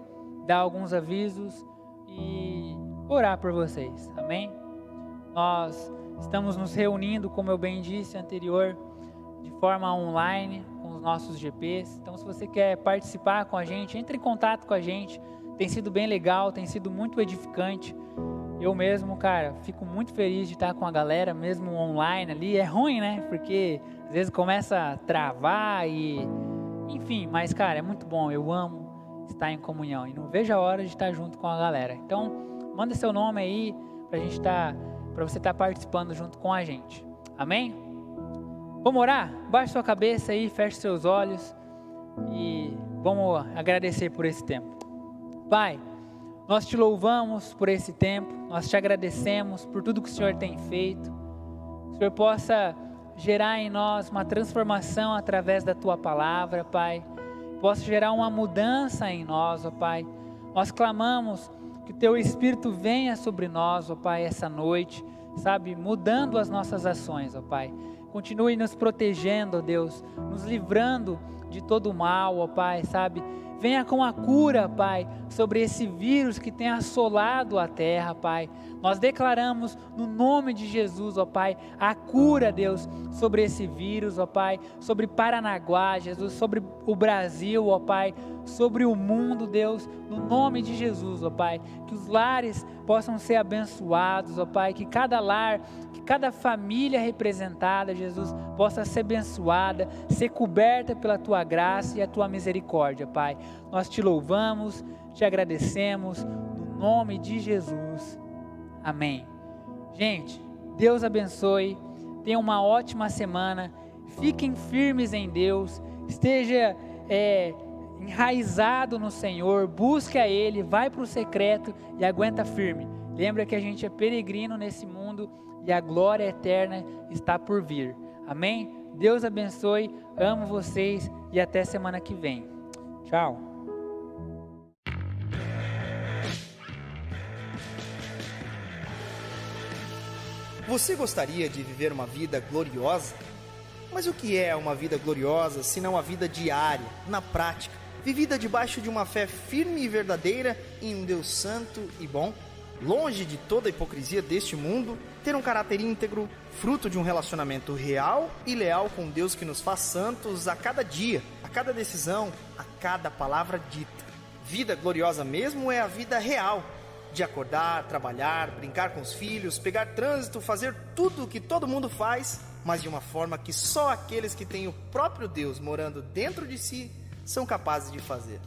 Speaker 3: dar alguns avisos e orar por vocês, amém? Nós
Speaker 4: Estamos nos reunindo, como eu bem disse anterior, de forma online com os nossos GPs. Então, se você quer participar com a gente, entre em contato com a gente. Tem sido bem legal, tem sido muito edificante. Eu mesmo, cara, fico muito feliz de estar com a galera, mesmo online ali. É ruim, né? Porque às vezes começa a travar e... Enfim, mas, cara, é muito bom. Eu amo estar em comunhão e não vejo a hora de estar junto com a galera. Então, manda seu nome aí para você estar participando junto com a gente. Amém? Vamos orar? Baixe sua cabeça aí, feche seus olhos e vamos agradecer por esse tempo. Pai, nós te louvamos por esse tempo, nós te agradecemos por tudo que o Senhor tem feito. Que o Senhor possa gerar em nós uma transformação através da Tua palavra, Pai. Possa gerar uma mudança em nós, ó Pai. Nós clamamos que o Teu Espírito venha sobre nós, ó Pai, essa noite, sabe, mudando as nossas ações, ó Pai. Continue nos protegendo, ó Deus, nos livrando de todo o mal, ó Pai, sabe. Venha com a cura, Pai, sobre esse vírus que tem assolado a terra, Pai. Nós declaramos no nome de Jesus, ó Pai, a cura, Deus, sobre esse vírus, ó Pai, sobre Paranaguá, Jesus, sobre o Brasil, ó Pai, sobre o mundo, Deus, no nome de Jesus, ó Pai. Que os lares possam ser abençoados, ó Pai, que cada lar, que cada família representada, Jesus, possa ser abençoada, ser coberta pela Tua graça e a Tua misericórdia, Pai. Nós te louvamos, te agradecemos, no nome de Jesus. Amém. Gente, Deus abençoe, tenha uma ótima semana, fiquem firmes em Deus, esteja enraizado no Senhor, busque a Ele, vai para o secreto e aguenta firme. Lembra que a gente é peregrino nesse mundo e a glória eterna está por vir. Amém? Deus abençoe, amo vocês e até semana que vem. Tchau.
Speaker 1: Você gostaria de viver uma vida gloriosa? Mas o que é uma vida gloriosa, se não a vida diária, na prática, vivida debaixo de uma fé firme e verdadeira em um Deus santo e bom? Longe de toda a hipocrisia deste mundo, ter um caráter íntegro, fruto de um relacionamento real e leal com Deus que nos faz santos a cada dia, a cada decisão, a cada palavra dita. Vida gloriosa mesmo é a vida real, de acordar, trabalhar, brincar com os filhos, pegar trânsito, fazer tudo o que todo mundo faz, mas de uma forma que só aqueles que têm o próprio Deus morando dentro de si são capazes de fazer.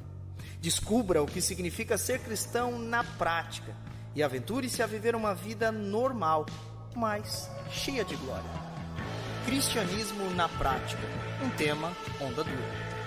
Speaker 1: Descubra o que significa ser cristão na prática e aventure-se a viver uma vida normal, mas cheia de glória. Cristianismo na prática, um tema Onda Dura.